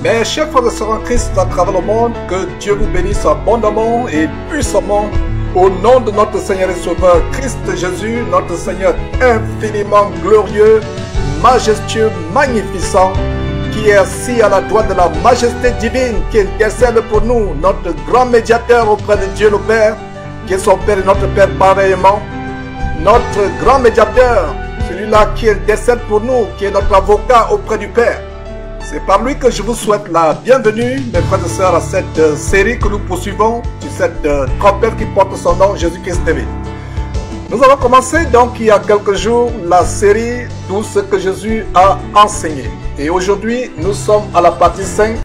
Mes chers frères et sœurs en Christ à travers le monde, que Dieu vous bénisse abondamment et puissamment au nom de notre Seigneur et Sauveur Christ Jésus, notre Seigneur infiniment glorieux, majestueux, magnificent, qui est assis à la droite de la majesté divine, qui intercède pour nous, notre grand médiateur auprès de Dieu le Père, qui est son Père et notre Père pareillement, notre grand médiateur, celui-là qui intercède pour nous, qui est notre avocat auprès du Père. C'est par lui que je vous souhaite la bienvenue, mes frères et sœurs, à cette série que nous poursuivons sur cette trompette qui porte son nom, Jésus-Christ TV. Nous avons commencé donc il y a quelques jours la série Tout ce que Jésus a enseigné. Et aujourd'hui, nous sommes à la partie 5.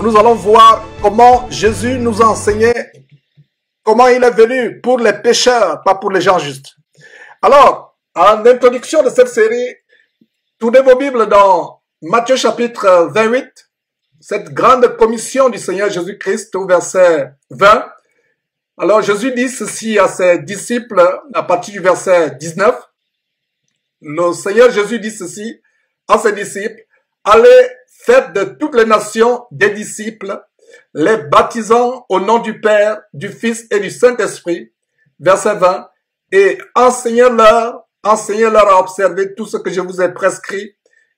Nous allons voir comment Jésus nous a enseigné, comment il est venu pour les pécheurs, pas pour les gens justes. Alors, en introduction de cette série, tournez vos Bibles dans Matthieu chapitre 28, cette grande commission du Seigneur Jésus-Christ au verset 20. Alors Jésus dit ceci à ses disciples à partir du verset 19. Le Seigneur Jésus dit ceci à ses disciples: allez, faites de toutes les nations des disciples, les baptisant au nom du Père, du Fils et du Saint-Esprit. Verset 20. Et enseignez-leur à observer tout ce que je vous ai prescrit.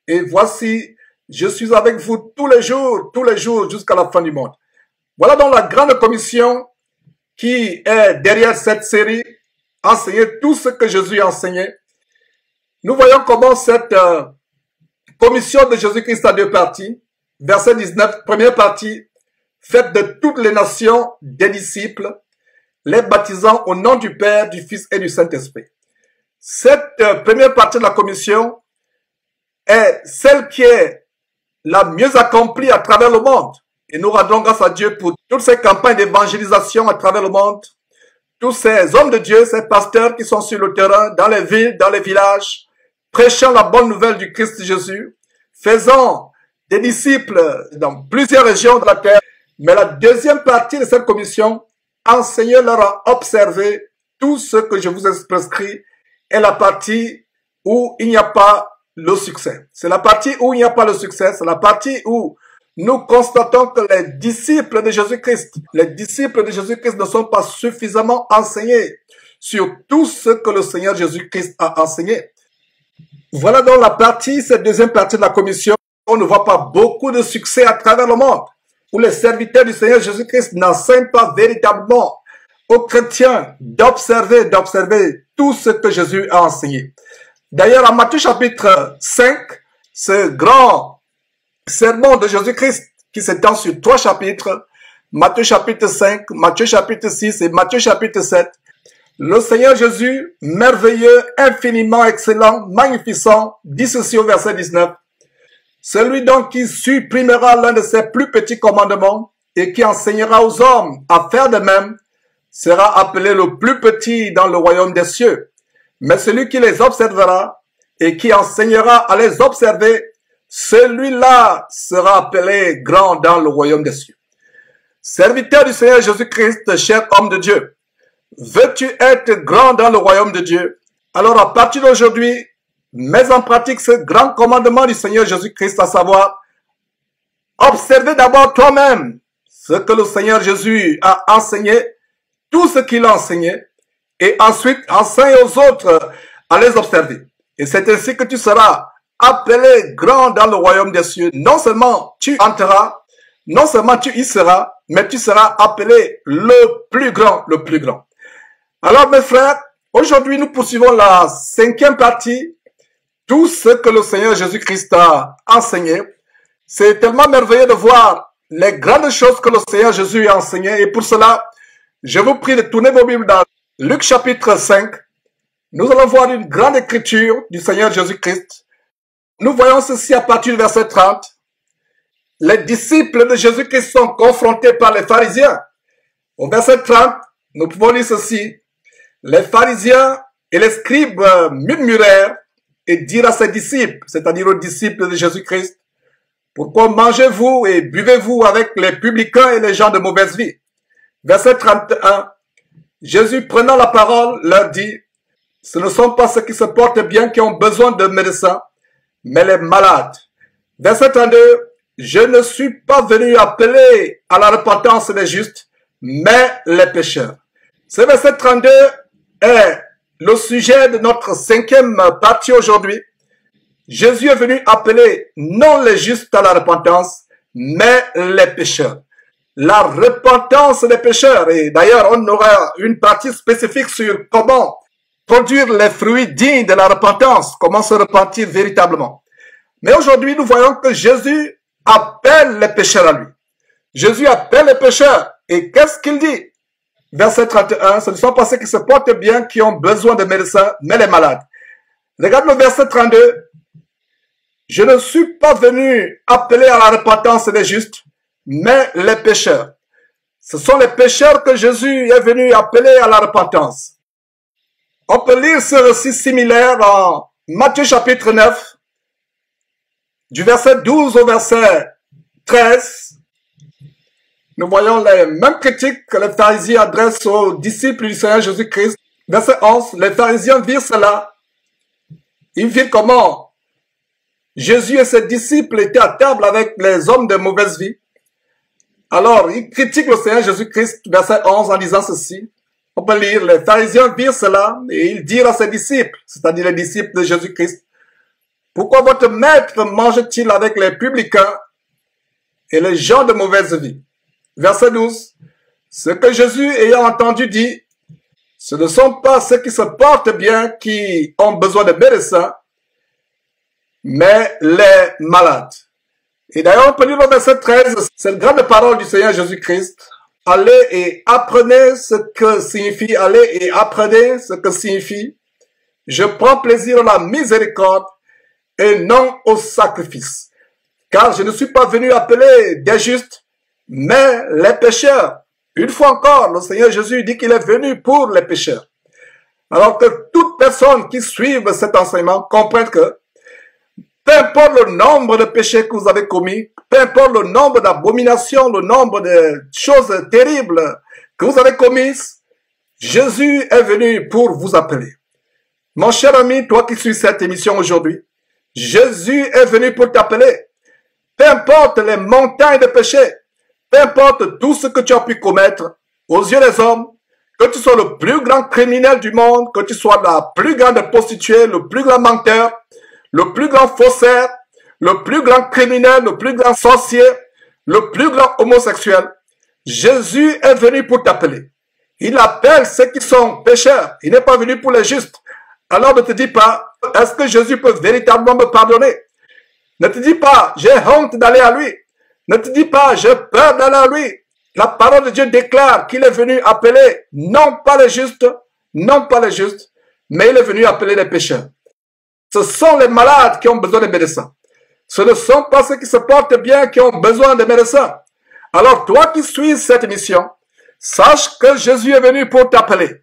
Et voici, je suis avec vous tous les jours jusqu'à la fin du monde. Voilà donc la grande commission qui est derrière cette série, enseigner tout ce que Jésus a enseigné. Nous voyons comment cette commission de Jésus-Christ a deux parties. Verset 19, première partie, faites de toutes les nations des disciples, les baptisant au nom du Père, du Fils et du Saint-Esprit. Cette première partie de la commission est celle qui est la mieux accomplie à travers le monde. Et nous rendons grâce à Dieu pour toutes ces campagnes d'évangélisation à travers le monde, tous ces hommes de Dieu, ces pasteurs qui sont sur le terrain, dans les villes, dans les villages, prêchant la bonne nouvelle du Christ Jésus, faisant des disciples dans plusieurs régions de la terre. Mais la deuxième partie de cette commission, enseignez-leur à observer tout ce que je vous ai prescrit, est la partie où il n'y a pas le succès. C'est la partie où il n'y a pas le succès. C'est la partie où nous constatons que les disciples de Jésus-Christ ne sont pas suffisamment enseignés sur tout ce que le Seigneur Jésus-Christ a enseigné. Voilà donc cette deuxième partie de la commission. On ne voit pas beaucoup de succès à travers le monde, où les serviteurs du Seigneur Jésus-Christ n'enseignent pas véritablement aux chrétiens d'observer tout ce que Jésus a enseigné. D'ailleurs, en Matthieu chapitre 5, ce grand sermon de Jésus-Christ qui s'étend sur 3 chapitres, Matthieu chapitre 5, Matthieu chapitre 6 et Matthieu chapitre 7, le Seigneur Jésus, merveilleux, infiniment excellent, magnificent, dit ceci au verset 19. Celui donc qui supprimera l'un de ses plus petits commandements et qui enseignera aux hommes à faire de même, sera appelé le plus petit dans le royaume des cieux. Mais celui qui les observera et qui enseignera à les observer, celui-là sera appelé grand dans le royaume des cieux. Serviteur du Seigneur Jésus-Christ, cher homme de Dieu, veux-tu être grand dans le royaume de Dieu? Alors à partir d'aujourd'hui, mets en pratique ce grand commandement du Seigneur Jésus-Christ, à savoir, observez d'abord toi-même ce que le Seigneur Jésus a enseigné, tout ce qu'il a enseigné, et ensuite enseigne aux autres à les observer. Et c'est ainsi que tu seras appelé grand dans le royaume des cieux. Non seulement tu entreras, non seulement tu y seras, mais tu seras appelé le plus grand, le plus grand. Alors mes frères, aujourd'hui nous poursuivons la 5e partie, tout ce que le Seigneur Jésus-Christ a enseigné. C'est tellement merveilleux de voir les grandes choses que le Seigneur Jésus a enseignées. Et pour cela, je vous prie de tourner vos Bibles dans Luc chapitre 5, nous allons voir une grande écriture du Seigneur Jésus-Christ. Nous voyons ceci à partir du verset 30. Les disciples de Jésus-Christ sont confrontés par les pharisiens. Au verset 30, nous pouvons lire ceci. Les pharisiens et les scribes murmurèrent et dirent à ses disciples, c'est-à-dire aux disciples de Jésus-Christ, pourquoi mangez-vous et buvez-vous avec les publicains et les gens de mauvaise vie? Verset 31. Jésus, prenant la parole, leur dit, ce ne sont pas ceux qui se portent bien qui ont besoin de médecins, mais les malades. Verset 32, je ne suis pas venu appeler à la repentance les justes, mais les pécheurs. Ce verset 32 est le sujet de notre 5e partie aujourd'hui. Jésus est venu appeler non les justes à la repentance, mais les pécheurs. La repentance des pécheurs. Et d'ailleurs, on aura une partie spécifique sur comment produire les fruits dignes de la repentance, comment se repentir véritablement. Mais aujourd'hui, nous voyons que Jésus appelle les pécheurs à lui. Jésus appelle les pécheurs. Et qu'est-ce qu'il dit? Verset 31, ce ne sont pas ceux qui se portent bien qui ont besoin de médecins, mais les malades. Regarde le verset 32. Je ne suis pas venu appeler à la repentance les justes, mais les pécheurs. Ce sont les pécheurs que Jésus est venu appeler à la repentance. On peut lire ce récit similaire en Matthieu chapitre 9, du verset 12 au verset 13. Nous voyons les mêmes critiques que les pharisiens adressent aux disciples du Seigneur Jésus-Christ. Verset 11, les pharisiens virent cela. Ils virent comment Jésus et ses disciples étaient à table avec les hommes de mauvaise vie. Alors, ils critiquent le Seigneur Jésus-Christ, verset 11, en disant ceci. On peut lire, les pharisiens virent cela et ils dirent à ses disciples, c'est-à-dire les disciples de Jésus-Christ, pourquoi votre maître mange-t-il avec les publicains et les gens de mauvaise vie? Verset 12, ce que Jésus ayant entendu dit, ce ne sont pas ceux qui se portent bien qui ont besoin de médecins, mais les malades. Et d'ailleurs, on peut lire le verset 13, c'est une grande parole du Seigneur Jésus-Christ. Allez et apprenez ce que signifie, allez et apprenez ce que signifie, je prends plaisir à la miséricorde et non au sacrifice. Car je ne suis pas venu appeler des justes, mais les pécheurs. Une fois encore, le Seigneur Jésus dit qu'il est venu pour les pécheurs. Alors que toute personne qui suit cet enseignement comprenne que peu importe le nombre de péchés que vous avez commis, peu importe le nombre d'abominations, le nombre de choses terribles que vous avez commises, Jésus est venu pour vous appeler. Mon cher ami, toi qui suis cette émission aujourd'hui, Jésus est venu pour t'appeler. Peu importe les montagnes de péchés, peu importe tout ce que tu as pu commettre aux yeux des hommes, que tu sois le plus grand criminel du monde, que tu sois la plus grande prostituée, le plus grand menteur, le plus grand faussaire, le plus grand criminel, le plus grand sorcier, le plus grand homosexuel, Jésus est venu pour t'appeler. Il appelle ceux qui sont pécheurs. Il n'est pas venu pour les justes. Alors ne te dis pas, est-ce que Jésus peut véritablement me pardonner? Ne te dis pas, j'ai honte d'aller à lui. Ne te dis pas, j'ai peur d'aller à lui. La parole de Dieu déclare qu'il est venu appeler non pas les justes, non pas les justes, mais il est venu appeler les pécheurs. Ce sont les malades qui ont besoin de médecins. Ce ne sont pas ceux qui se portent bien qui ont besoin de médecins. Alors toi qui suis cette émission, sache que Jésus est venu pour t'appeler.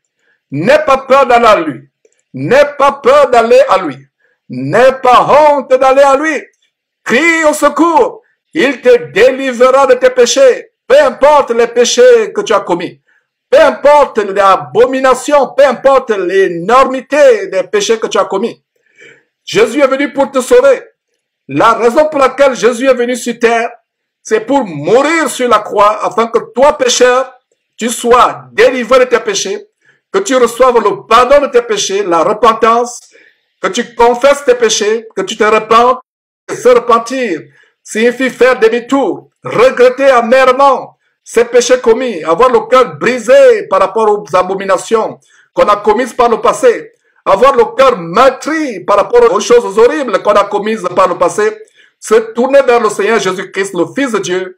N'aie pas peur d'aller à lui. N'aie pas peur d'aller à lui. N'aie pas honte d'aller à lui. Crie au secours. Il te délivrera de tes péchés. Peu importe les péchés que tu as commis. Peu importe l'abomination. Peu importe l'énormité des péchés que tu as commis. Jésus est venu pour te sauver. La raison pour laquelle Jésus est venu sur terre, c'est pour mourir sur la croix afin que toi, pécheur, tu sois délivré de tes péchés, que tu reçoives le pardon de tes péchés, la repentance, que tu confesses tes péchés, que tu te repentes. Se repentir signifie faire demi-tour, regretter amèrement ses péchés commis, avoir le cœur brisé par rapport aux abominations qu'on a commises par le passé, avoir le cœur meurtri par rapport aux choses horribles qu'on a commises par le passé, se tourner vers le Seigneur Jésus-Christ, le Fils de Dieu,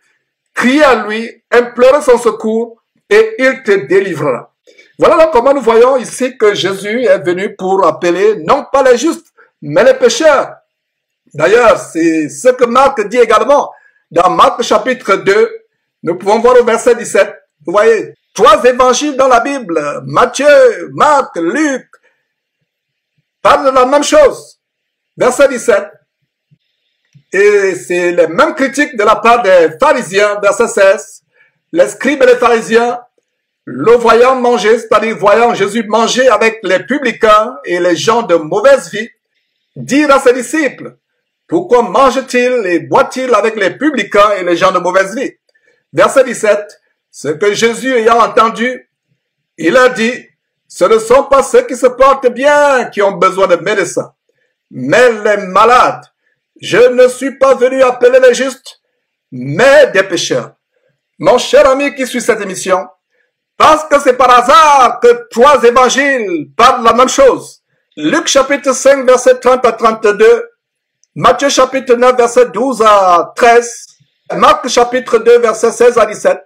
crier à lui, implorer son secours et il te délivrera. Voilà donc comment nous voyons ici que Jésus est venu pour appeler non pas les justes, mais les pécheurs. D'ailleurs, c'est ce que Marc dit également. Dans Marc chapitre 2, nous pouvons voir au verset 17. Vous voyez, 3 évangiles dans la Bible, Matthieu, Marc, Luc, parlent de la même chose. Verset 17. Et c'est les mêmes critiques de la part des pharisiens, verset 16. Les scribes et les pharisiens, le voyant manger, c'est-à-dire voyant Jésus manger avec les publicains et les gens de mauvaise vie, dirent à ses disciples, Pourquoi mange-t-il et boit-il avec les publicains et les gens de mauvaise vie? Verset 17. Ce que Jésus ayant entendu, il a dit, ce ne sont pas ceux qui se portent bien qui ont besoin de médecins, mais les malades. Je ne suis pas venu appeler les justes, mais des pécheurs. Mon cher ami qui suit cette émission, parce que c'est par hasard que 3 évangiles parlent la même chose. Luc chapitre 5 verset 30 à 32, Matthieu chapitre 9 verset 12 à 13, Marc chapitre 2 verset 16 à 17.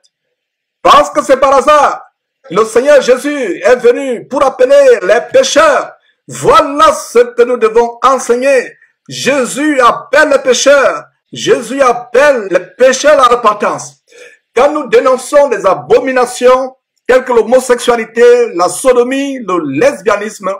Parce que c'est par hasard. Le Seigneur Jésus est venu pour appeler les pécheurs. Voilà ce que nous devons enseigner. Jésus appelle les pécheurs. Jésus appelle les pécheurs à la repentance. Quand nous dénonçons des abominations telles que l'homosexualité, la sodomie, le lesbianisme,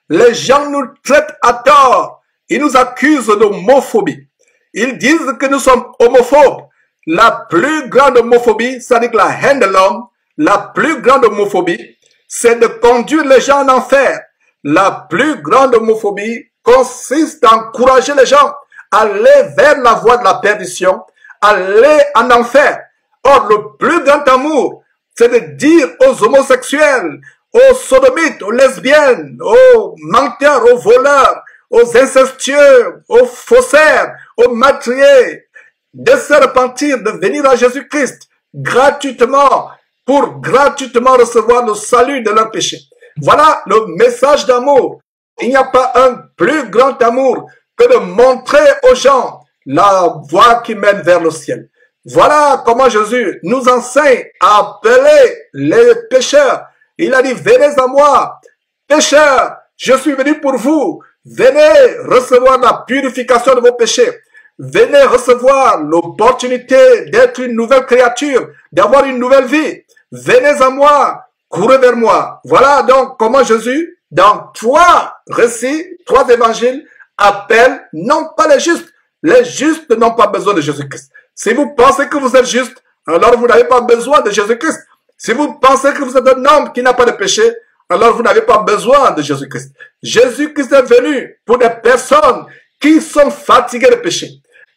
les gens nous traitent à tort. Ils nous accusent d'homophobie. Ils disent que nous sommes homophobes. La plus grande homophobie, c'est-à-dire la haine de l'homme, la plus grande homophobie, c'est de conduire les gens en enfer. La plus grande homophobie consiste à encourager les gens à aller vers la voie de la perdition, aller en enfer. Or, le plus grand amour, c'est de dire aux homosexuels, aux sodomites, aux lesbiennes, aux menteurs, aux voleurs, aux incestueux, aux faussaires, aux meurtriers, de se repentir, de venir à Jésus-Christ gratuitement, pour gratuitement recevoir le salut de leurs péchés. Voilà le message d'amour. Il n'y a pas un plus grand amour que de montrer aux gens la voie qui mène vers le ciel. Voilà comment Jésus nous enseigne à appeler les pécheurs. Il a dit, venez à moi, pécheurs, je suis venu pour vous. Venez recevoir la purification de vos péchés. Venez recevoir l'opportunité d'être une nouvelle créature, d'avoir une nouvelle vie. Venez à moi, courez vers moi. Voilà donc comment Jésus, dans 3 récits, 3 évangiles, appelle non pas les justes. Les justes n'ont pas besoin de Jésus-Christ. Si vous pensez que vous êtes juste, alors vous n'avez pas besoin de Jésus-Christ. Si vous pensez que vous êtes un homme qui n'a pas de péché, alors vous n'avez pas besoin de Jésus-Christ. Jésus-Christ est venu pour des personnes qui sont fatiguées de péché.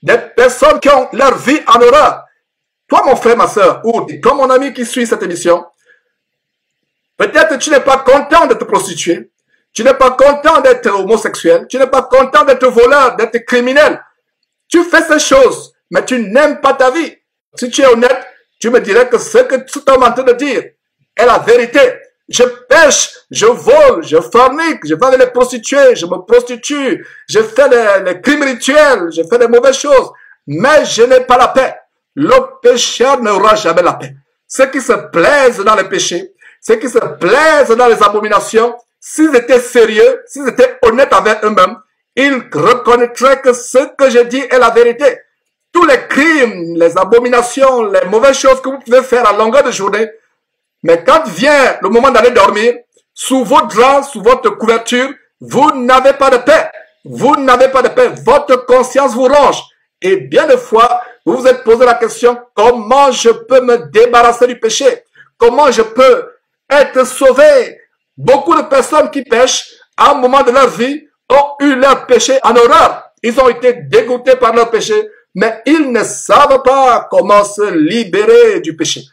Des personnes qui ont leur vie en horreur. Toi, mon frère, ma soeur, ou toi, mon ami qui suit cette émission, peut-être tu n'es pas content de te prostituer. Tu n'es pas content d'être homosexuel. Tu n'es pas content d'être voleur, d'être criminel. Tu fais ces choses, mais tu n'aimes pas ta vie. Si tu es honnête, tu me dirais que ce que tu es en train de dire est la vérité. Je pêche, je vole, je fornique, je vais avec les prostituées, je me prostitue, je fais les crimes rituels, je fais des mauvaises choses, mais je n'ai pas la paix. Le pécheur n'aura jamais la paix. Ceux qui se plaisent dans les péchés, ceux qui se plaisent dans les abominations, s'ils étaient sérieux, s'ils étaient honnêtes avec eux-mêmes, ils reconnaîtraient que ce que je dis est la vérité. Tous les crimes, les abominations, les mauvaises choses que vous pouvez faire à longueur de journée, mais quand vient le moment d'aller dormir, sous vos draps, sous votre couverture, vous n'avez pas de paix. Vous n'avez pas de paix. Votre conscience vous ronge. Et bien de fois, vous vous êtes posé la question, comment je peux me débarrasser du péché? Comment je peux être sauvé? Beaucoup de personnes qui pêchent, à un moment de leur vie, ont eu leur péché en horreur. Ils ont été dégoûtés par leur péché, mais ils ne savent pas comment se libérer du péché.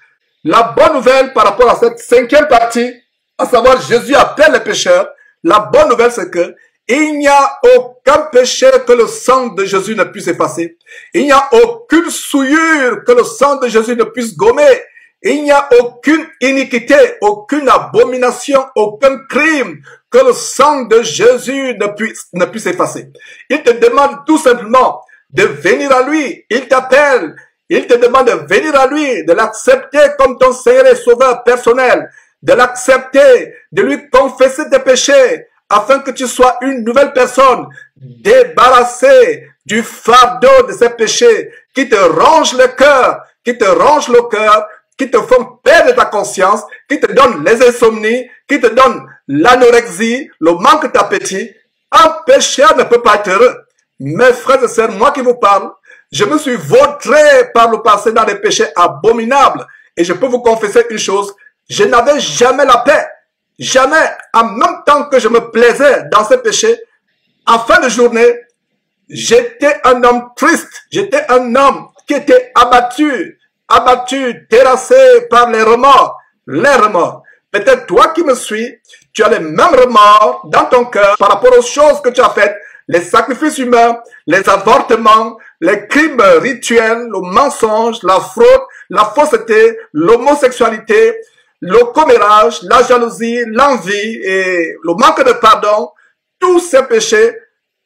La bonne nouvelle par rapport à cette 5e partie, à savoir Jésus appelle les pécheurs, la bonne nouvelle c'est que il n'y a aucun péché que le sang de Jésus ne puisse effacer. Il n'y a aucune souillure que le sang de Jésus ne puisse gommer. Il n'y a aucune iniquité, aucune abomination, aucun crime que le sang de Jésus ne puisse effacer. Il te demande tout simplement de venir à lui. Il t'appelle. Il te demande de venir à lui, de l'accepter comme ton Seigneur et Sauveur personnel, de l'accepter, de lui confesser tes péchés, afin que tu sois une nouvelle personne, débarrassée du fardeau de ces péchés, qui te rongent le cœur, qui te font perdre ta conscience, qui te donnent les insomnies, qui te donnent l'anorexie, le manque d'appétit. Un pécheur ne peut pas être heureux. Mes frères et sœurs, moi qui vous parle, je me suis vautré par le passé dans des péchés abominables. Et je peux vous confesser une chose, je n'avais jamais la paix. Jamais, en même temps que je me plaisais dans ces péchés, en fin de journée, J'étais un homme triste. J'étais un homme qui était abattu, terrassé par les remords. Les remords. Peut-être toi qui me suis, tu as les mêmes remords dans ton cœur par rapport aux choses que tu as faites, les sacrifices humains, les avortements, les crimes rituels, le mensonge, la fraude, la fausseté, l'homosexualité, le commérage, la jalousie, l'envie et le manque de pardon. Tous ces péchés,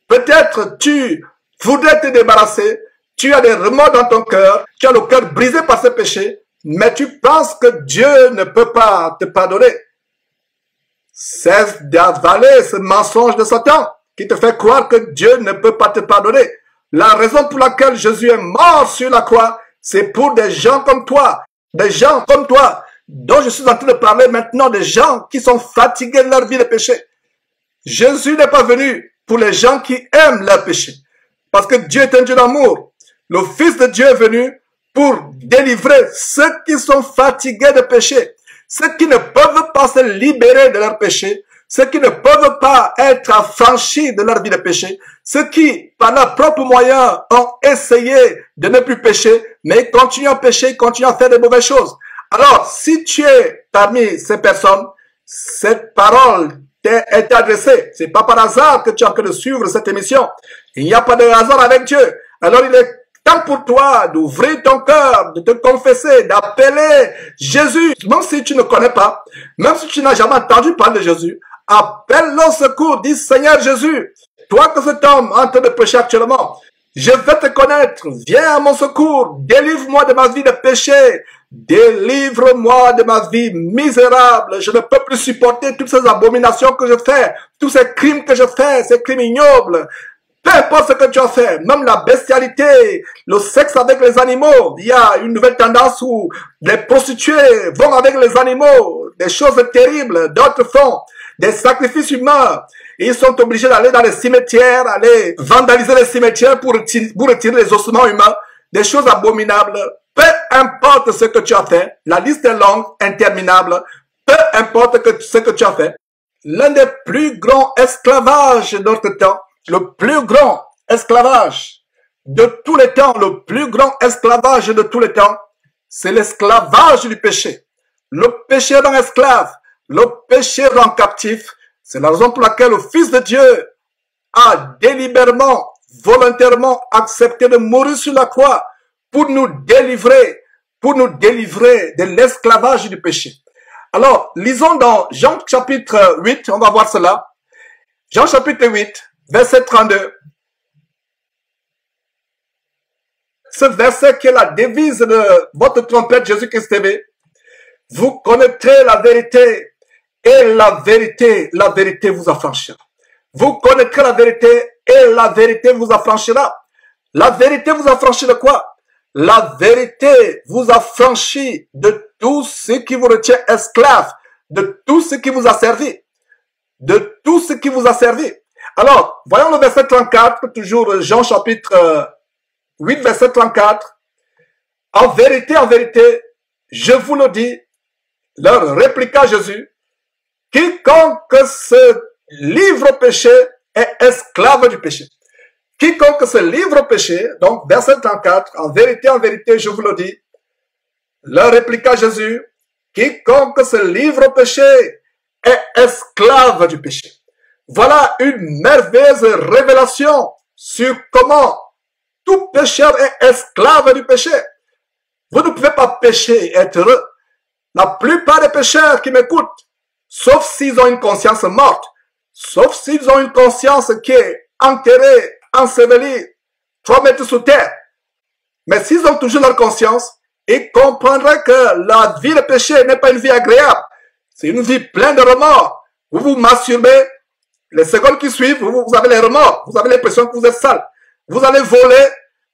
peut-être tu voudrais te débarrasser, tu as des remords dans ton cœur, tu as le cœur brisé par ces péchés, mais tu penses que Dieu ne peut pas te pardonner. Cesse d'avaler ce mensonge de Satan qui te fait croire que Dieu ne peut pas te pardonner. La raison pour laquelle Jésus est mort sur la croix, c'est pour des gens comme toi, dont je suis en train de parler maintenant, des gens qui sont fatigués de leur vie de péché. Jésus n'est pas venu pour les gens qui aiment leur péché, parce que Dieu est un Dieu d'amour. Le Fils de Dieu est venu pour délivrer ceux qui sont fatigués de péché, ceux qui ne peuvent pas se libérer de leur péché, ceux qui ne peuvent pas être affranchis de leur vie de péché, ceux qui, par leurs propres moyens, ont essayé de ne plus pécher, mais continuent à pécher, ils continuent à faire de mauvaises choses. Alors, si tu es parmi ces personnes, cette parole est adressée. C'est pas par hasard que tu es en train de suivre cette émission. Il n'y a pas de hasard avec Dieu. Alors, il est temps pour toi d'ouvrir ton cœur, de te confesser, d'appeler Jésus. Même si tu ne connais pas, même si tu n'as jamais entendu parler de Jésus, appelle-le au secours, dis Seigneur Jésus, toi que cet homme est en train de pécher actuellement, je vais te connaître, viens à mon secours, délivre-moi de ma vie de péché, délivre-moi de ma vie misérable, je ne peux plus supporter toutes ces abominations que je fais, tous ces crimes que je fais, ces crimes ignobles. Peu importe ce que tu as fait, même la bestialité, le sexe avec les animaux, il y a une nouvelle tendance où les prostituées vont avec les animaux, des choses terribles, d'autres font des sacrifices humains. Ils sont obligés d'aller dans les cimetières, aller vandaliser les cimetières pour retirer les ossements humains, des choses abominables. Peu importe ce que tu as fait, la liste est longue, interminable, peu importe ce que tu as fait. L'un des plus grands esclavages de notre temps, le plus grand esclavage de tous les temps, le plus grand esclavage de tous les temps, c'est l'esclavage du péché. Le péché rend esclave, le péché rend captif. C'est la raison pour laquelle le Fils de Dieu a délibérément, volontairement accepté de mourir sur la croix pour nous délivrer de l'esclavage du péché. Alors, lisons dans Jean chapitre 8, on va voir cela. Jean chapitre 8, verset 32. Ce verset qui est la devise de votre trompette Jésus-Christ TV. Vous connaîtrez la vérité et la vérité vous affranchira. Vous connaîtrez la vérité et la vérité vous affranchira. La vérité vous affranchit de quoi? La vérité vous affranchit de tout ce qui vous retient esclave, de tout ce qui vous a servi. De tout ce qui vous a servi. Alors, voyons le verset 34, toujours Jean chapitre 8, verset 34. En vérité, je vous le dis, leur répliqua Jésus, quiconque se livre au péché est esclave du péché. Quiconque se livre au péché, donc verset 34, en vérité, je vous le dis, leur répliqua Jésus, quiconque se livre au péché est esclave du péché. Voilà une merveilleuse révélation sur comment tout pécheur est esclave du péché. Vous ne pouvez pas pécher et être heureux. La plupart des pécheurs qui m'écoutent, sauf s'ils ont une conscience morte, sauf s'ils ont une conscience qui est enterrée, ensevelie, 3 mètres sous terre. Mais s'ils ont toujours leur conscience, ils comprendraient que la vie de péché n'est pas une vie agréable. C'est une vie pleine de remords. Vous vous masturbez, les secondes qui suivent, vous avez les remords, vous avez l'impression que vous êtes sale. Vous allez voler,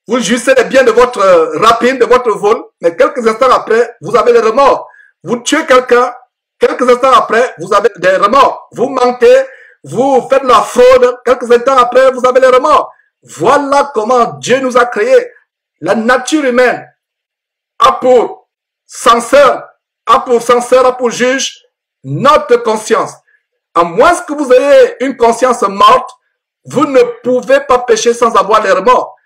vous jouissez les biens de votre rapine, de votre vol, mais quelques instants après, vous avez les remords. Vous tuez quelqu'un, quelques instants après, vous avez des remords. Vous mentez, vous faites la fraude, quelques instants après, vous avez les remords. Voilà comment Dieu nous a créés. La nature humaine a pour censeur, a pour juge notre conscience. À moins que vous ayez une conscience morte, Vous ne pouvez pas pécher sans avoir les remords.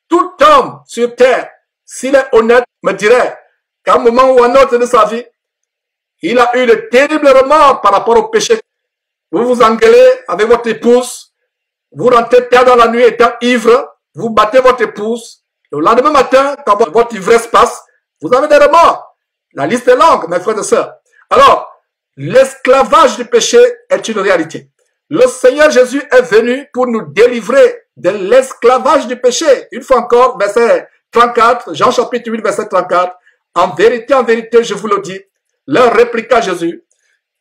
Tout homme sur terre, s'il est honnête, me dirait qu'à un moment ou à un autre de sa vie, il a eu de terribles remords par rapport au péché. Vous vous engueulez avec votre épouse, vous rentrez tard dans la nuit étant ivre, vous battez votre épouse. Le lendemain matin, quand votre ivresse passe, vous avez des remords. La liste est longue, mes frères et sœurs. Alors, l'esclavage du péché est une réalité. Le Seigneur Jésus est venu pour nous délivrer de l'esclavage du péché. Une fois encore, verset 34, Jean chapitre 8, verset 34. En vérité, je vous le dis, leur répliqua Jésus,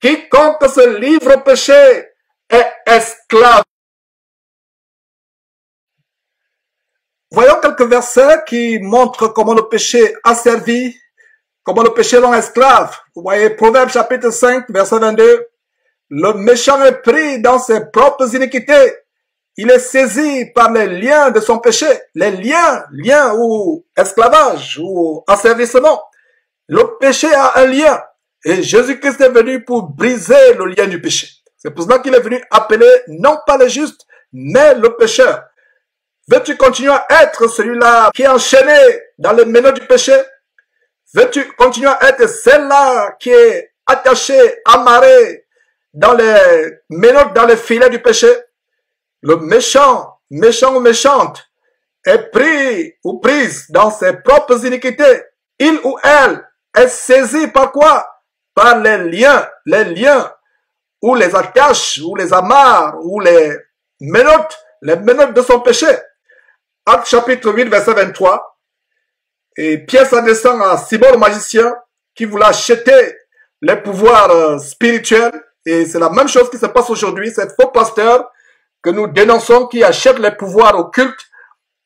quiconque se livre au péché est esclave. Voyons quelques versets qui montrent comment le péché a servi, comment le péché rend esclave. Vous voyez Proverbes chapitre 5, verset 22. Le méchant est pris dans ses propres iniquités. Il est saisi par les liens de son péché. Les liens ou esclavage ou asservissement. Le péché a un lien. Et Jésus-Christ est venu pour briser le lien du péché. C'est pour cela qu'il est venu appeler non pas le juste, mais le pécheur. Veux-tu continuer à être celui-là qui est enchaîné dans les menottes du péché? Veux-tu continuer à être celle-là qui est attachée, amarrée dans les menottes, dans les filets du péché? Le méchant ou méchante est pris ou prise dans ses propres iniquités. Il ou elle est saisi par quoi? Par les liens ou les attaches ou les amarres ou les menottes de son péché. Acte chapitre 8, verset 23. Et Pierre s'adressant à Simon le magicien qui voulait acheter les pouvoirs spirituels. Et c'est la même chose qui se passe aujourd'hui. Ces faux pasteurs que nous dénonçons qui achètent les pouvoirs occultes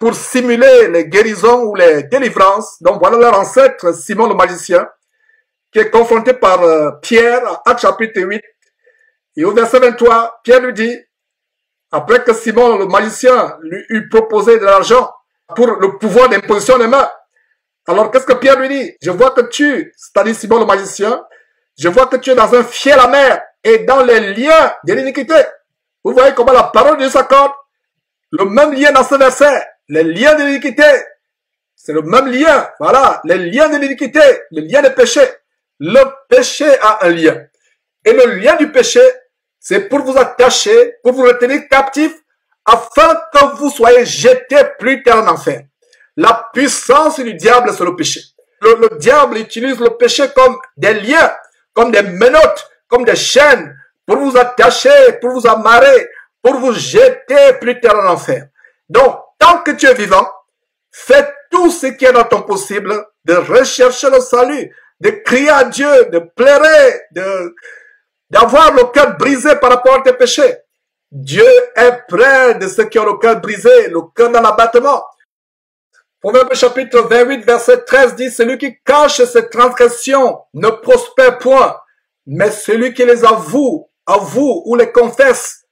pour simuler les guérisons ou les délivrances. Donc voilà leur ancêtre Simon le magicien qui est confronté par Pierre, Acte chapitre 8. Et au verset 23, Pierre lui dit, après que Simon le magicien lui eut proposé de l'argent pour le pouvoir d'imposition des mains. Alors qu'est-ce que Pierre lui dit? Je vois que c'est-à-dire Simon le magicien, je vois que tu es dans un fiel amer et dans les liens de l'iniquité. Vous voyez comment la parole de Dieu s'accorde? Le même lien dans ce verset, les liens de l'iniquité, c'est le même lien, voilà, les liens de l'iniquité, les liens de péché. Le péché a un lien. Et le lien du péché, c'est pour vous attacher, pour vous retenir captif, afin que vous soyez jetés plus tard en enfer. La puissance du diable, c'est le péché. Le diable utilise le péché comme des liens, comme des menottes, comme des chaînes, pour vous attacher, pour vous amarrer, pour vous jeter plus tard en enfer. Donc, tant que tu es vivant, fais tout ce qui est dans ton possible de rechercher le salut, de crier à Dieu, de pleurer, d'avoir le cœur brisé par rapport à tes péchés. Dieu est près de ceux qui ont le cœur brisé, le cœur dans l'abattement. Proverbe chapitre 28, verset 13 dit, celui qui cache ses transgressions ne prospère point, mais celui qui les avoue ou les confesse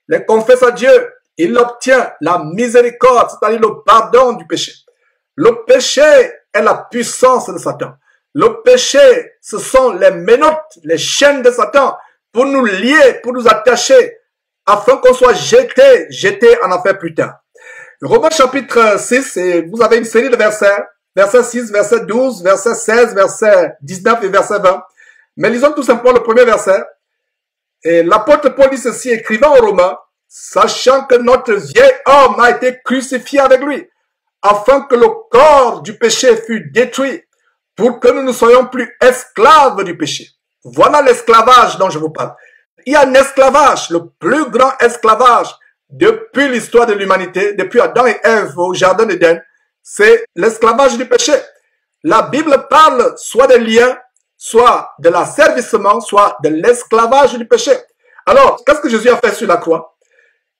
à Dieu, il obtient la miséricorde, c'est-à-dire le pardon du péché. Le péché est la puissance de Satan. Le péché, ce sont les menottes, les chaînes de Satan pour nous lier, pour nous attacher, afin qu'on soit jeté en enfer plus tard. Romains chapitre 6, et vous avez une série de versets, verset 6, verset 12, verset 16, verset 19 et verset 20. Mais lisons tout simplement le premier verset. Et l'apôtre Paul dit ceci, écrivant aux Romains, sachant que notre vieil homme a été crucifié avec lui, afin que le corps du péché fût détruit, pour que nous ne soyons plus esclaves du péché. Voilà l'esclavage dont je vous parle. Il y a un esclavage, le plus grand esclavage depuis l'histoire de l'humanité, depuis Adam et Ève au jardin d'Éden, c'est l'esclavage du péché. La Bible parle soit des liens, soit de l'asservissement, soit de l'esclavage du péché. Alors, qu'est-ce que Jésus a fait sur la croix?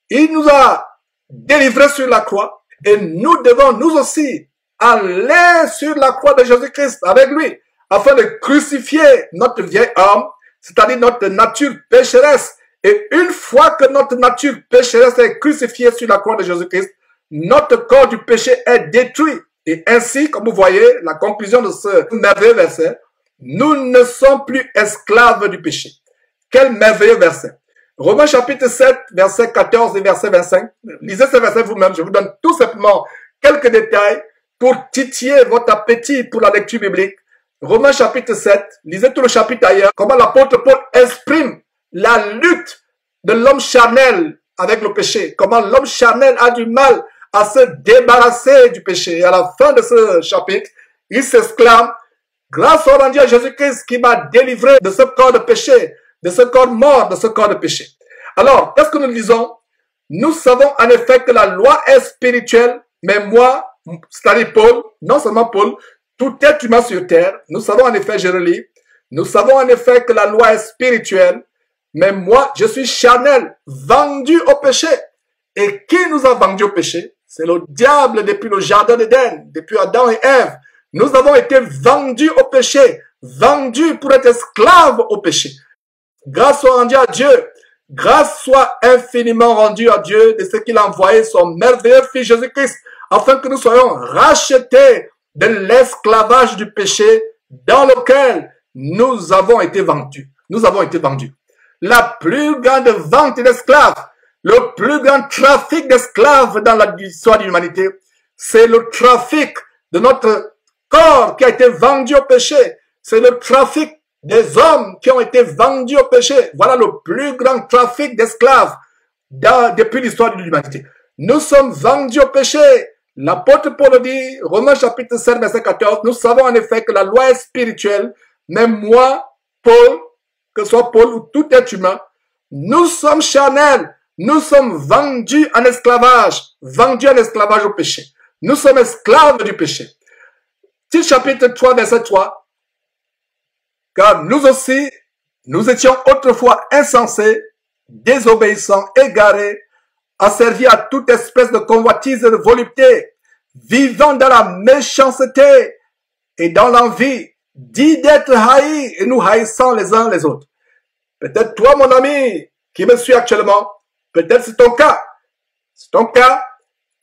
Il nous a délivrés sur la croix et nous devons nous aussi aller sur la croix de Jésus-Christ avec lui afin de crucifier notre vieil homme, c'est-à-dire notre nature pécheresse. Et une fois que notre nature pécheresse est crucifiée sur la croix de Jésus-Christ, notre corps du péché est détruit. Et ainsi, comme vous voyez, la conclusion de ce merveilleux verset, nous ne sommes plus esclaves du péché. Quel merveilleux verset. Romains chapitre 7, verset 14 et verset 25. Lisez ce verset vous-même. Je vous donne tout simplement quelques détails pour titiller votre appétit pour la lecture biblique. Romains chapitre 7, lisez tout le chapitre ailleurs. Comment l'apôtre Paul exprime la lutte de l'homme charnel avec le péché. Comment l'homme charnel a du mal à se débarrasser du péché. Et à la fin de ce chapitre, il s'exclame: grâce au rendu à Jésus-Christ qui m'a délivré de ce corps de péché, de ce corps mort, de ce corps de péché. Alors, qu'est-ce que nous disons? Nous savons en effet que la loi est spirituelle, mais moi, c'est-à-dire Paul, non seulement Paul, tout être humain sur terre, nous savons en effet, je relis, nous savons en effet que la loi est spirituelle, mais moi, je suis charnel, vendu au péché. Et qui nous a vendu au péché? C'est le diable depuis le jardin d'Éden, depuis Adam et Ève. Nous avons été vendus au péché, vendus pour être esclaves au péché. Grâce soit rendue à Dieu, grâce soit infiniment rendue à Dieu de ce qu'il a envoyé son merveilleux Fils Jésus-Christ, afin que nous soyons rachetés de l'esclavage du péché dans lequel nous avons été vendus. Nous avons été vendus. La plus grande vente d'esclaves, le plus grand trafic d'esclaves dans l'histoire de l'humanité, c'est le trafic de notre corps qui a été vendu au péché. C'est le trafic des hommes qui ont été vendus au péché. Voilà le plus grand trafic d'esclaves depuis l'histoire de l'humanité. Nous sommes vendus au péché. L'apôtre Paul dit, Romains chapitre 7, verset 14, nous savons en effet que la loi est spirituelle, mais moi, Paul, que ce soit Paul ou tout être humain, nous sommes charnels, nous sommes vendus en esclavage au péché. Nous sommes esclaves du péché. Titre chapitre 3, verset 3, car nous aussi, nous étions autrefois insensés, désobéissants, égarés, asservis à toute espèce de convoitise et de volupté, vivant dans la méchanceté et dans l'envie, dit d'être haïs et nous haïssant les uns les autres. Peut-être toi, mon ami, qui me suis actuellement, peut-être c'est ton cas. C'est ton cas,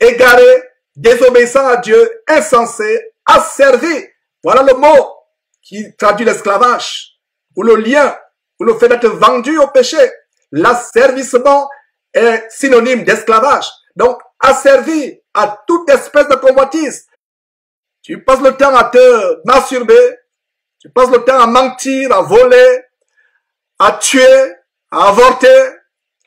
égaré, désobéissant à Dieu, insensé, asservi. Voilà le mot qui traduit l'esclavage, ou le lien, ou le fait d'être vendu au péché. L'asservissement est synonyme d'esclavage. Donc, asservi à toute espèce de convoitise. Tu passes le temps à te masturber, tu passes le temps à mentir, à voler, à tuer, à avorter,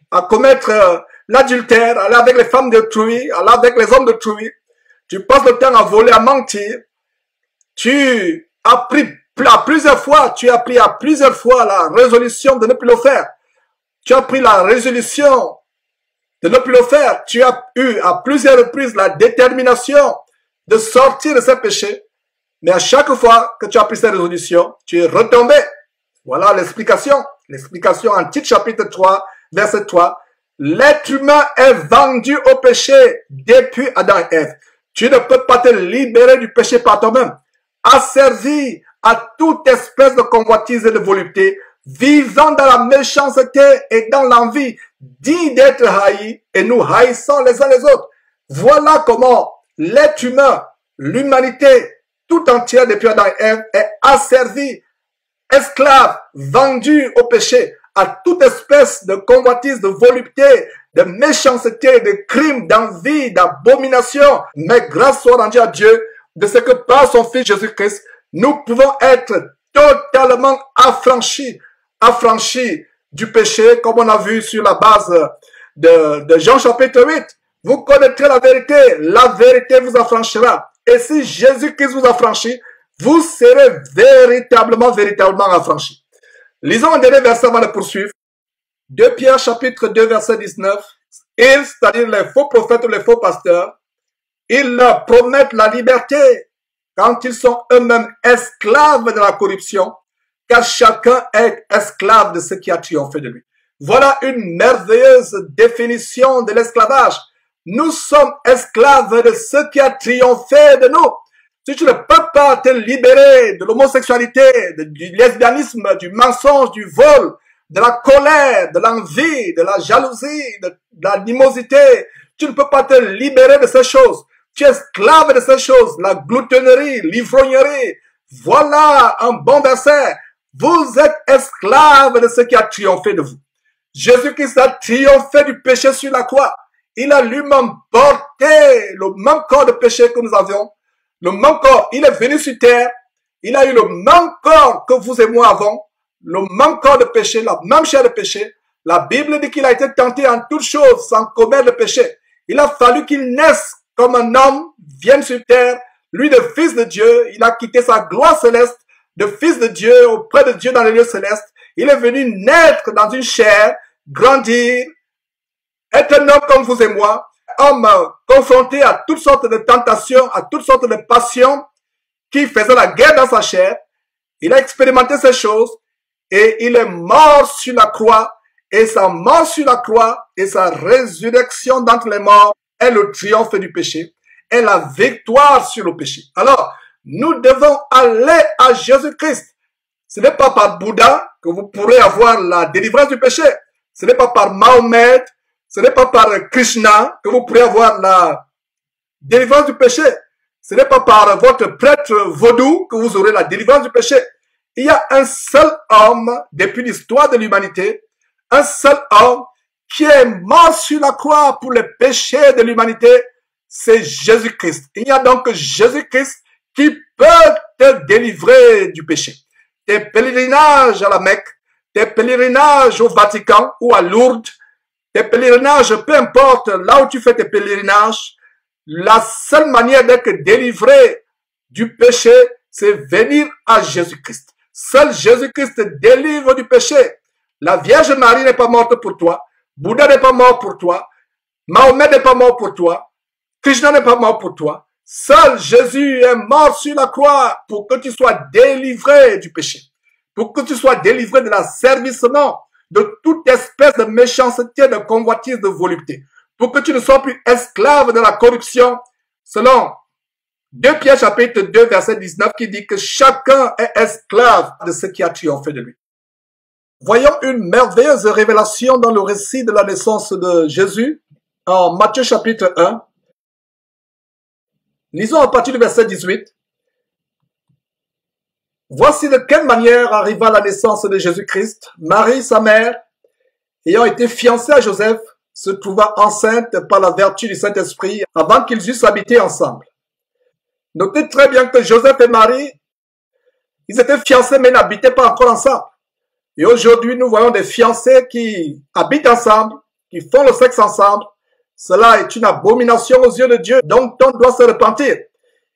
à commettre l'adultère, à aller avec les femmes d'autrui, à aller avec les hommes d'autrui. Tu passes le temps à voler, à mentir. Tu as pris à plusieurs fois la résolution de ne plus le faire. Tu as pris la résolution de ne plus le faire. Tu as eu à plusieurs reprises la détermination de sortir de ce péché. Mais à chaque fois que tu as pris cette résolution, tu es retombé. Voilà l'explication. L'explication en titre chapitre 3, verset 3. L'être humain est vendu au péché depuis Adam et Ève. Tu ne peux pas te libérer du péché par toi-même. Asservi à toute espèce de convoitise et de volupté, vivant dans la méchanceté et dans l'envie, dit d'être haïs et nous haïssons les uns les autres. Voilà comment l'être humain, l'humanité tout entière depuis Adam et Ève est asservie, esclave, vendu au péché, à toute espèce de convoitise, de volupté, de méchanceté, de crime, d'envie, d'abomination. Mais grâce soit rendue à Dieu, de ce que par son Fils Jésus-Christ, nous pouvons être totalement affranchis du péché, comme on a vu sur la base de Jean chapitre 8. Vous connaîtrez la vérité vous affranchira. Et si Jésus-Christ vous affranchit, vous serez véritablement affranchis. Lisons un dernier verset avant de poursuivre. 2 Pierre chapitre 2 verset 19. Ils, c'est-à-dire les faux prophètes ou les faux pasteurs, ils leur promettent la liberté quand ils sont eux-mêmes esclaves de la corruption, car chacun est esclave de ce qui a triomphé de lui. Voilà une merveilleuse définition de l'esclavage. Nous sommes esclaves de ce qui a triomphé de nous. Si tu ne peux pas te libérer de l'homosexualité, du lesbianisme, du mensonge, du vol, de la colère, de l'envie, de la jalousie, de l'animosité, tu ne peux pas te libérer de ces choses. Tu es esclave de ces choses, la gloutonnerie, l'ivrognerie. Voilà un bon verset. Vous êtes esclave de ce qui a triomphé de vous. Jésus-Christ a triomphé du péché sur la croix. Il a lui-même porté le même corps de péché que nous avions. Le même corps. Il est venu sur terre. Il a eu le même corps que vous et moi avons. Le même corps de péché, la même chair de péché. La Bible dit qu'il a été tenté en toutes choses sans commettre le péché. Il a fallu qu'il naisse comme un homme, vienne sur terre. Lui, le Fils de Dieu, il a quitté sa gloire céleste, de Fils de Dieu, auprès de Dieu dans les lieux célestes. Il est venu naître dans une chair, grandir, être un homme comme vous et moi, homme confronté à toutes sortes de tentations, à toutes sortes de passions qui faisaient la guerre dans sa chair. Il a expérimenté ces choses et il est mort sur la croix. Et sa mort sur la croix et sa résurrection d'entre les morts est le triomphe du péché, est la victoire sur le péché. Alors, nous devons aller à Jésus-Christ. Ce n'est pas par Bouddha que vous pourrez avoir la délivrance du péché. Ce n'est pas par Mahomet, ce n'est pas par Krishna que vous pourrez avoir la délivrance du péché. Ce n'est pas par votre prêtre vaudou que vous aurez la délivrance du péché. Il y a un seul homme depuis l'histoire de l'humanité, un seul homme qui est mort sur la croix pour les péchés de l'humanité, c'est Jésus-Christ. Il y a donc Jésus-Christ qui peut te délivrer du péché. Tes pèlerinages à la Mecque, tes pèlerinages au Vatican ou à Lourdes, tes pèlerinages, peu importe là où tu fais tes pèlerinages, la seule manière d'être délivré du péché, c'est venir à Jésus-Christ. Seul Jésus-Christ te délivre du péché. La Vierge Marie n'est pas morte pour toi. Bouddha n'est pas mort pour toi. Mahomet n'est pas mort pour toi. Krishna n'est pas mort pour toi. Seul Jésus est mort sur la croix pour que tu sois délivré du péché. Pour que tu sois délivré de l'asservissement, de toute espèce de méchanceté, de convoitise, de volupté. Pour que tu ne sois plus esclave de la corruption, selon 2 Pierre chapitre 2 verset 19 qui dit que chacun est esclave de ce qui a triomphé de lui. Voyons une merveilleuse révélation dans le récit de la naissance de Jésus en Matthieu chapitre 1. Lisons à partir du verset 18. Voici de quelle manière arriva la naissance de Jésus-Christ. Marie, sa mère, ayant été fiancée à Joseph, se trouva enceinte par la vertu du Saint-Esprit avant qu'ils eussent habité ensemble. Notez très bien que Joseph et Marie, ils étaient fiancés mais n'habitaient pas encore ensemble. Et aujourd'hui, nous voyons des fiancés qui habitent ensemble, qui font le sexe ensemble. Cela est une abomination aux yeux de Dieu, donc on doit se repentir.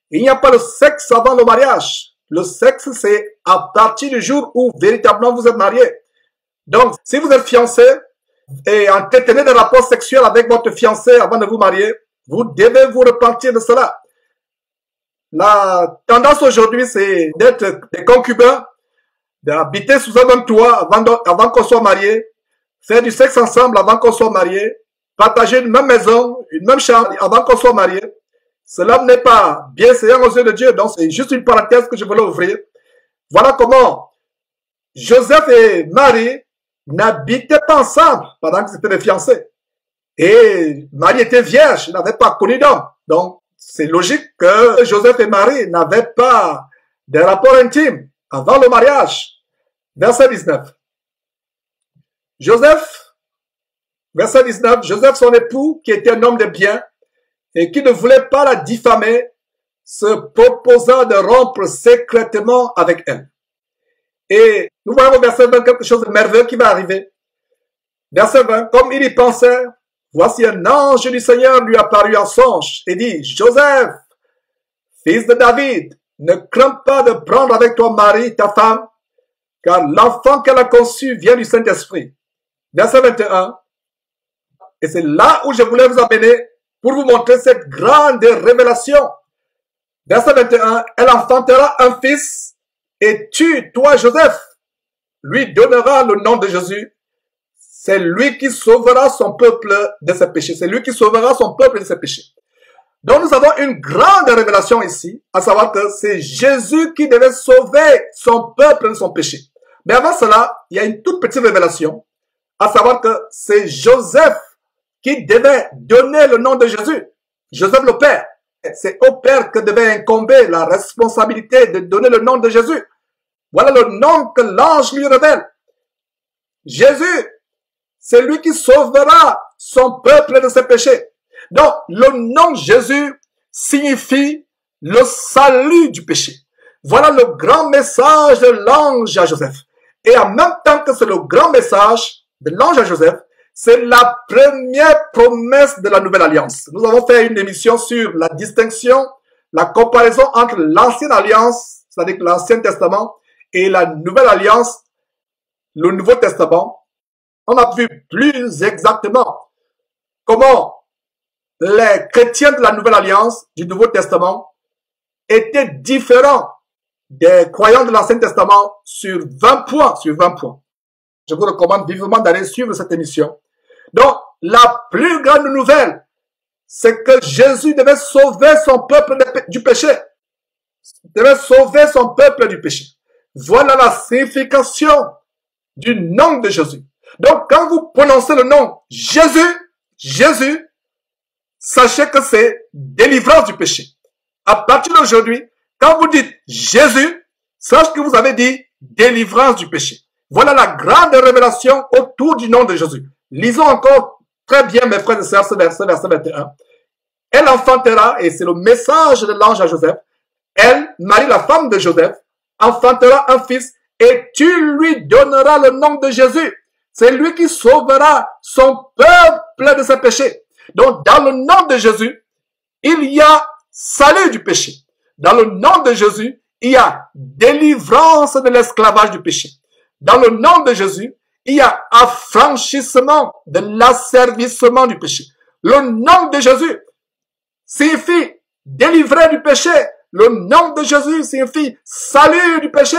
Il n'y a pas le sexe avant le mariage. Le sexe, c'est à partir du jour où véritablement vous êtes mariés. Donc, si vous êtes fiancé et entretenez des rapports sexuels avec votre fiancé avant de vous marier, vous devez vous repentir de cela. La tendance aujourd'hui, c'est d'être des concubins, d'habiter sous un même toit avant qu'on soit marié, faire du sexe ensemble avant qu'on soit marié, partager une même maison, une même chambre avant qu'on soit marié. Cela n'est pas bienséant aux yeux de Dieu, donc c'est juste une parenthèse que je voulais ouvrir. Voilà comment Joseph et Marie n'habitaient pas ensemble pendant qu'ils étaient des fiancés. Et Marie était vierge, n'avait pas connu d'homme. Donc, c'est logique que Joseph et Marie n'avaient pas de rapport intime avant le mariage. Verset 19. Joseph, verset 19, Joseph, son époux, qui était un homme de bien et qui ne voulait pas la diffamer, se proposa de rompre secrètement avec elle. Et nous voyons au verset 20 quelque chose de merveilleux qui va arriver. Verset 20, comme il y pensait, voici un ange du Seigneur lui apparut en songe et dit, Joseph, fils de David, ne crains pas de prendre avec toi Marie, ta femme, car l'enfant qu'elle a conçu vient du Saint-Esprit. Verset 21, et c'est là où je voulais vous amener pour vous montrer cette grande révélation. Verset 21, elle enfantera un fils, et tu, toi Joseph, lui donneras le nom de Jésus. C'est lui qui sauvera son peuple de ses péchés. C'est lui qui sauvera son peuple de ses péchés. Donc nous avons une grande révélation ici, à savoir que c'est Jésus qui devait sauver son peuple de son péché. Mais avant cela, il y a une toute petite révélation, à savoir que c'est Joseph qui devait donner le nom de Jésus. Joseph le Père. C'est au Père que devait incomber la responsabilité de donner le nom de Jésus. Voilà le nom que l'ange lui révèle. Jésus, C'est lui qui sauvera son peuple de ses péchés. Donc, le nom de Jésus signifie le salut du péché. Voilà le grand message de l'ange à Joseph. Et en même temps que c'est le grand message de l'ange à Joseph, c'est la première promesse de la nouvelle alliance. Nous avons fait une émission sur la distinction, la comparaison entre l'ancienne alliance, c'est-à-dire l'Ancien Testament, et la nouvelle alliance, le Nouveau Testament. On a vu plus exactement comment les chrétiens de la nouvelle alliance, du Nouveau Testament, étaient différents des croyants de l'Ancien Testament sur 20 points, Je vous recommande vivement d'aller suivre cette émission. Donc, la plus grande nouvelle, c'est que Jésus devait sauver son peuple du péché. Devait sauver son peuple du péché. Voilà la signification du nom de Jésus. Donc, quand vous prononcez le nom Jésus, sachez que c'est délivrance du péché. À partir d'aujourd'hui, quand vous dites Jésus, sachez que vous avez dit délivrance du péché. Voilà la grande révélation autour du nom de Jésus. Lisons encore très bien, mes frères et sœurs, ce verset 21. Elle enfantera, et c'est le message de l'ange à Joseph, elle, Marie, la femme de Joseph, enfantera un fils, et tu lui donneras le nom de Jésus. C'est lui qui sauvera son peuple de ses péchés. Donc, dans le nom de Jésus, il y a salut du péché. Dans le nom de Jésus, il y a délivrance de l'esclavage du péché. Dans le nom de Jésus, il y a affranchissement de l'asservissement du péché. Le nom de Jésus signifie délivrer du péché. Le nom de Jésus signifie salut du péché.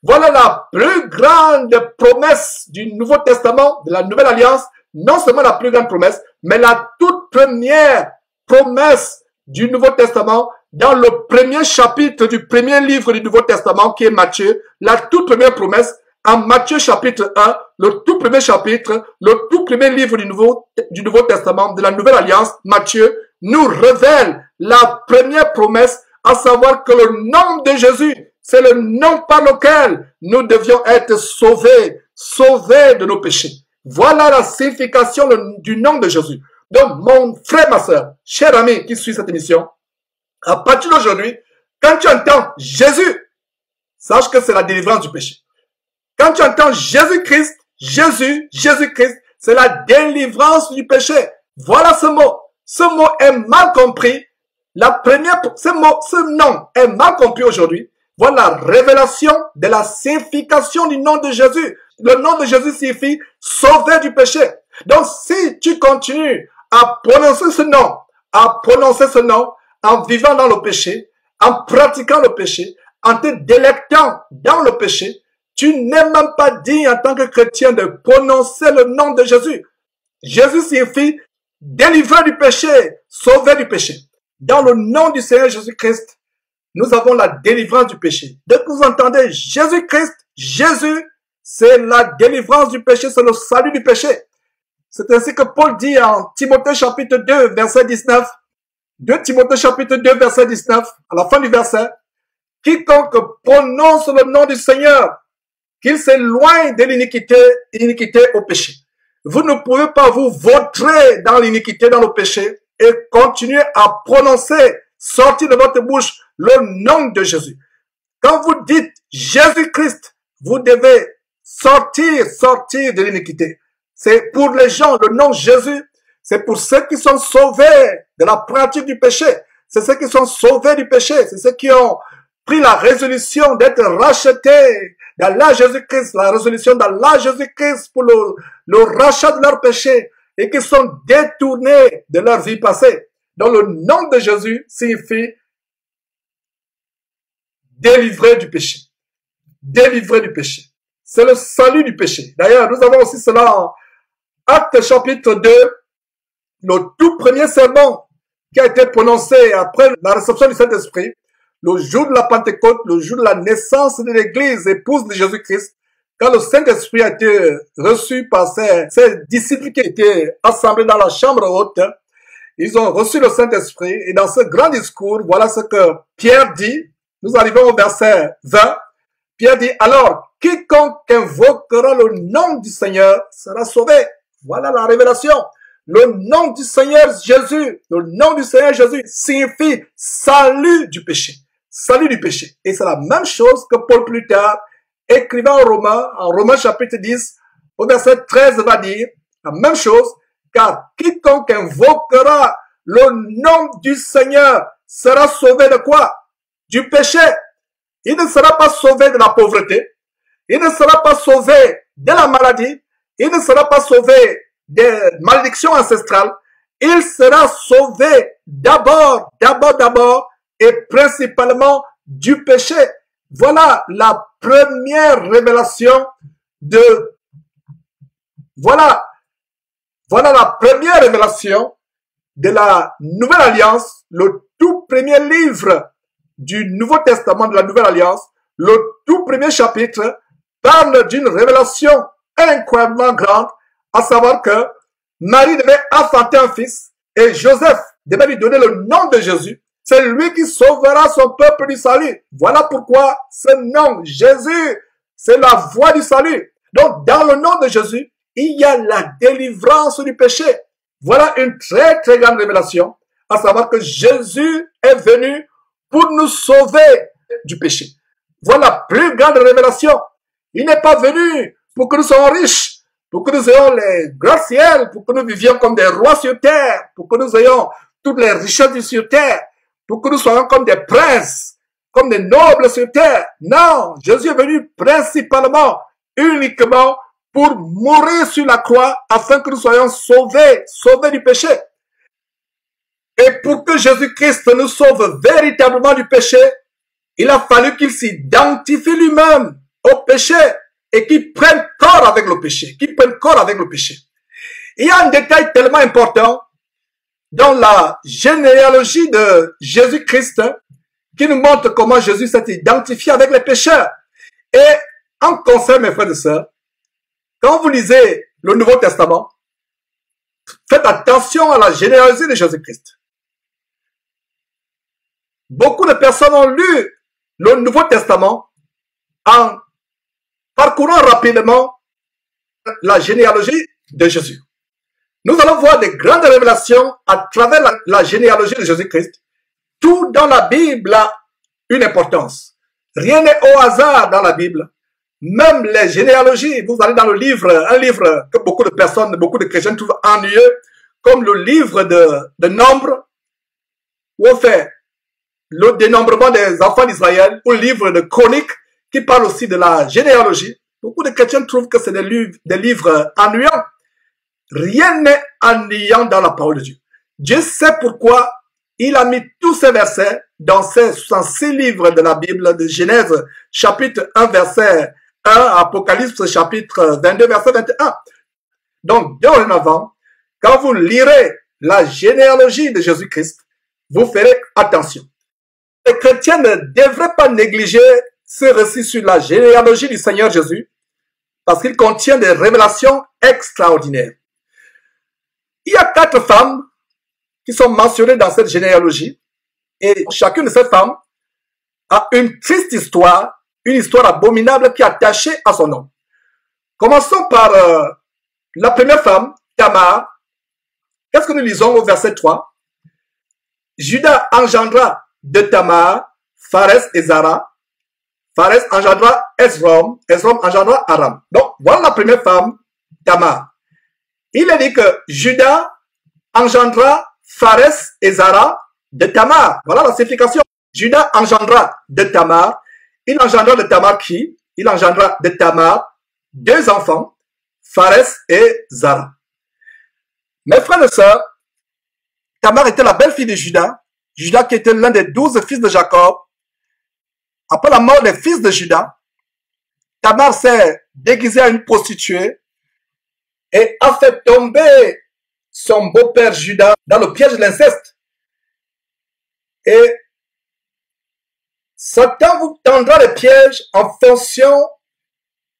Voilà la plus grande promesse du Nouveau Testament, de la Nouvelle Alliance. Non seulement la plus grande promesse, mais la toute première promesse du Nouveau Testament dans le premier chapitre du premier livre du Nouveau Testament qui est Matthieu. La toute première promesse en Matthieu chapitre 1, le tout premier chapitre, le tout premier livre du Nouveau Testament, de la Nouvelle Alliance, Matthieu, nous révèle la première promesse, à savoir que le nom de Jésus, c'est le nom par lequel nous devions être sauvés de nos péchés. Voilà la signification du nom de Jésus. Donc, mon frère, ma soeur, cher ami qui suit cette émission, à partir d'aujourd'hui, quand tu entends Jésus, sache que c'est la délivrance du péché. Quand tu entends Jésus-Christ, Jésus-Christ, c'est la délivrance du péché. Voilà ce mot. Ce mot est mal compris. Ce nom est mal compris aujourd'hui. Voilà la révélation de la signification du nom de Jésus. Le nom de Jésus signifie sauver du péché. Donc, si tu continues à prononcer ce nom, en vivant dans le péché, en pratiquant le péché, en te délectant dans le péché, tu n'es même pas digne en tant que chrétien de prononcer le nom de Jésus. Jésus signifie délivrer du péché, sauver du péché. Dans le nom du Seigneur Jésus-Christ, nous avons la délivrance du péché. Dès que vous entendez Jésus-Christ, Jésus, c'est la délivrance du péché, c'est le salut du péché. C'est ainsi que Paul dit en Timothée chapitre 2, verset 19. 2 Timothée chapitre 2, verset 19, à la fin du verset. Quiconque prononce le nom du Seigneur, qu'il s'éloigne de l'iniquité au péché. Vous ne pouvez pas vous vautrer dans l'iniquité, dans le péché, et continuer à prononcer, sortir de votre bouche le nom de Jésus. Quand vous dites Jésus-Christ, vous devez sortir de l'iniquité. C'est pour les gens, le nom Jésus, c'est pour ceux qui sont sauvés de la pratique du péché. C'est ceux qui sont sauvés du péché. C'est ceux qui ont pris la résolution d'être rachetés dans la Jésus-Christ, la résolution dans la Jésus-Christ pour le rachat de leur péché et qui sont détournés de leur vie passée. Donc le nom de Jésus signifie délivrer du péché. Délivrer du péché. C'est le salut du péché. D'ailleurs, nous avons aussi cela en Actes chapitre 2, le tout premier sermon qui a été prononcé après la réception du Saint-Esprit, le jour de la Pentecôte, le jour de la naissance de l'Église, épouse de Jésus-Christ, quand le Saint-Esprit a été reçu par ses disciples qui étaient assemblés dans la chambre haute, ils ont reçu le Saint-Esprit et dans ce grand discours, voilà ce que Pierre dit. Nous arrivons au verset 20. Pierre dit, alors, quiconque invoquera le nom du Seigneur sera sauvé. Voilà la révélation. Le nom du Seigneur Jésus, le nom du Seigneur Jésus signifie salut du péché. Salut du péché. Et c'est la même chose que Paul plus tard, écrivant en Romains chapitre 10, au verset 13 va dire la même chose, car quiconque invoquera le nom du Seigneur sera sauvé de quoi? Du péché. Il ne sera pas sauvé de la pauvreté. Il ne sera pas sauvé de la maladie. Il ne sera pas sauvé des malédictions ancestrales. Il sera sauvé d'abord et principalement du péché. Voilà la première révélation voilà la première révélation de la Nouvelle Alliance, le tout premier livre du Nouveau Testament de la Nouvelle Alliance, le tout premier chapitre parle d'une révélation incroyablement grande, à savoir que Marie devait enfanter un fils et Joseph devait lui donner le nom de Jésus. C'est lui qui sauvera son peuple du salut. Voilà pourquoi ce nom, Jésus, c'est la voie du salut. Donc, dans le nom de Jésus, il y a la délivrance du péché. Voilà une très très grande révélation, à savoir que Jésus est venu pour nous sauver du péché. Voilà la plus grande révélation. Il n'est pas venu pour que nous soyons riches, pour que nous ayons les grands ciels, pour que nous vivions comme des rois sur terre, pour que nous ayons toutes les richesses sur terre, pour que nous soyons comme des princes, comme des nobles sur terre. Non, Jésus est venu principalement, uniquement pour mourir sur la croix afin que nous soyons sauvés du péché. Et pour que Jésus-Christ nous sauve véritablement du péché, il a fallu qu'il s'identifie lui-même au péché et qu'il prenne corps avec le péché, Il y a un détail tellement important dans la généalogie de Jésus-Christ qui nous montre comment Jésus s'est identifié avec les pécheurs. Et en conseil, mes frères et sœurs, quand vous lisez le Nouveau Testament, faites attention à la généalogie de Jésus-Christ. Beaucoup de personnes ont lu le Nouveau Testament en parcourant rapidement la généalogie de Jésus. Nous allons voir des grandes révélations à travers la généalogie de Jésus-Christ. Tout dans la Bible a une importance. Rien n'est au hasard dans la Bible. Même les généalogies, vous allez dans un livre que beaucoup de chrétiens trouvent ennuyeux, comme le livre de Nombres, où on fait le dénombrement des enfants d'Israël, ou le livre de Chroniques, qui parle aussi de la généalogie. Beaucoup de chrétiens trouvent que c'est des livres ennuyants. Rien n'est ennuyant dans la parole de Dieu. Dieu sait pourquoi il a mis tous ces versets dans ces 66 livres de la Bible, de Genèse, chapitre 1, verset 1, Apocalypse, chapitre 22, verset 21. Donc, dorénavant, quand vous lirez la généalogie de Jésus-Christ, vous ferez attention. Les chrétiens ne devraient pas négliger ce récit sur la généalogie du Seigneur Jésus, parce qu'il contient des révélations extraordinaires. Il y a 4 femmes qui sont mentionnées dans cette généalogie, et chacune de ces femmes a une triste histoire, une histoire abominable qui est attachée à son nom. Commençons par la première femme, Tamar. Qu'est-ce que nous lisons au verset 3? Judas engendra de Tamar, Pharès et Zara. Pharès engendra Esrom, Esrom engendra Aram. Donc, voilà la première femme, Tamar. Il est dit que Judas engendra Pharès et Zara de Tamar. Voilà la signification. Judas engendra de Tamar. Il engendra de Tamar qui? Il engendra de Tamar 2 enfants, Pharès et Zara. Mes frères et sœurs, Tamar était la belle-fille de Judas. Judas qui était l'un des 12 fils de Jacob. Après la mort des fils de Judas, Tamar s'est déguisée à une prostituée et a fait tomber son beau-père Judas dans le piège de l'inceste. Et Satan vous tendra les pièges en fonction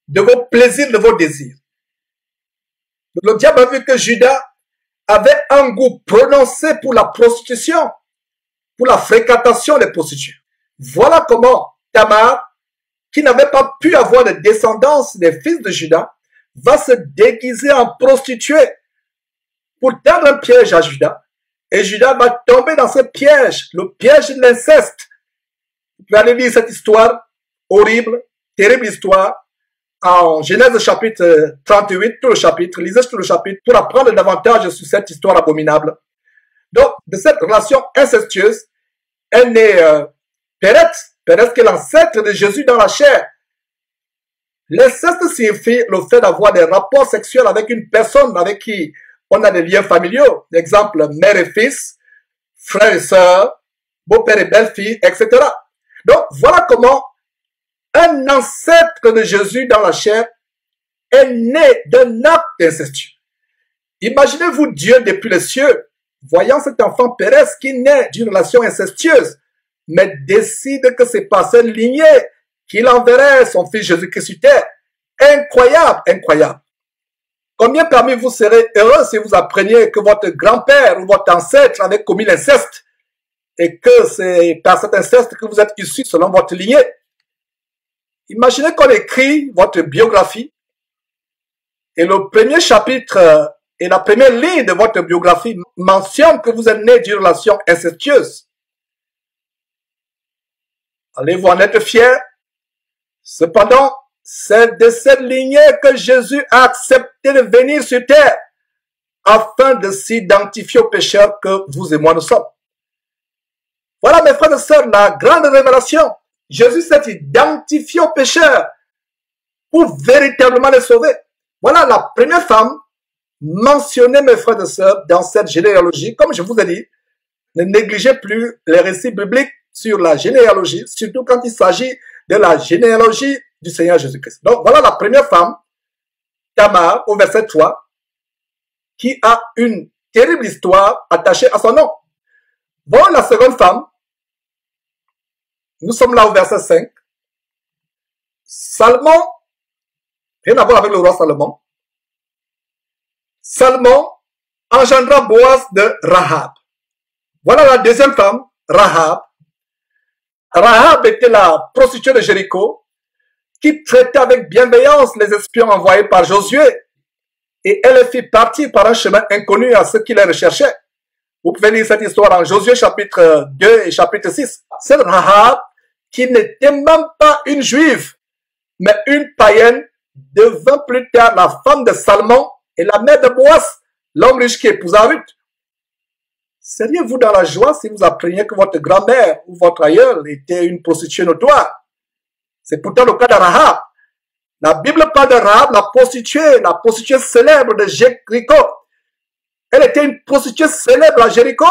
de vos plaisirs, de vos désirs. Le diable a vu que Judas avait un goût prononcé pour la prostitution, pour la fréquentation des prostituées. Voilà comment Tamar, qui n'avait pas pu avoir de descendance des fils de Judas, va se déguiser en prostituée pour tendre un piège à Judas. Et Judas va tomber dans ce piège, le piège de l'inceste. Vous pouvez aller lire cette histoire horrible, terrible histoire, en Genèse chapitre 38, tout le chapitre, lisez tout le chapitre pour apprendre davantage sur cette histoire abominable. Donc, de cette relation incestueuse, est né Pérez qui est l'ancêtre de Jésus dans la chair. L'inceste signifie le fait d'avoir des rapports sexuels avec une personne avec qui on a des liens familiaux. Exemple, mère et fils, frère et sœur, beau-père et belle-fille, etc. Donc, voilà comment un ancêtre de Jésus dans la chair est né d'un acte incestueux. Imaginez-vous Dieu depuis les cieux, voyant cet enfant Pérez qui naît d'une relation incestueuse, mais décide que c'est par cette lignée qu'il enverrait son fils Jésus-Christ sur terre. Incroyable, incroyable. Combien parmi vous serez heureux si vous appreniez que votre grand-père ou votre ancêtre avait commis l'inceste et que c'est par cet inceste que vous êtes issus selon votre lignée? Imaginez qu'on écrit votre biographie et le premier chapitre et la première ligne de votre biographie mentionne que vous êtes né d'une relation incestueuse. Allez-vous en être fiers? Cependant, c'est de cette lignée que Jésus a accepté de venir sur terre afin de s'identifier aux pécheurs que vous et moi nous sommes. Voilà mes frères et sœurs, la grande révélation. Jésus s'est identifié aux pécheurs pour véritablement les sauver. Voilà la première femme mentionnée, mes frères et sœurs, dans cette généalogie. Comme je vous ai dit, ne négligez plus les récits bibliques sur la généalogie, surtout quand il s'agit de la généalogie du Seigneur Jésus-Christ. Donc voilà la première femme, Tamar, au verset 3, qui a une terrible histoire attachée à son nom. Bon, la seconde femme, nous sommes là au verset 5. Salmon, rien à voir avec le roi Salomon. Salmon engendra Boaz de Rahab. Voilà la deuxième femme, Rahab. Rahab était la prostituée de Jéricho qui traitait avec bienveillance les espions envoyés par Josué et elle les fit partir par un chemin inconnu à ceux qui les recherchaient. Vous pouvez lire cette histoire en Josué chapitre 2 et chapitre 6. C'est Rahab qui n'était même pas une juive, mais une païenne, devint plus tard la femme de Salmon et la mère de Boaz, l'homme riche qui épousa Ruth. Seriez-vous dans la joie si vous appreniez que votre grand-mère ou votre aïeul était une prostituée notoire? C'est pourtant le cas de Rahab. La Bible parle de Rahab, la prostituée célèbre de Jéricho. Elle était une prostituée célèbre à Jéricho.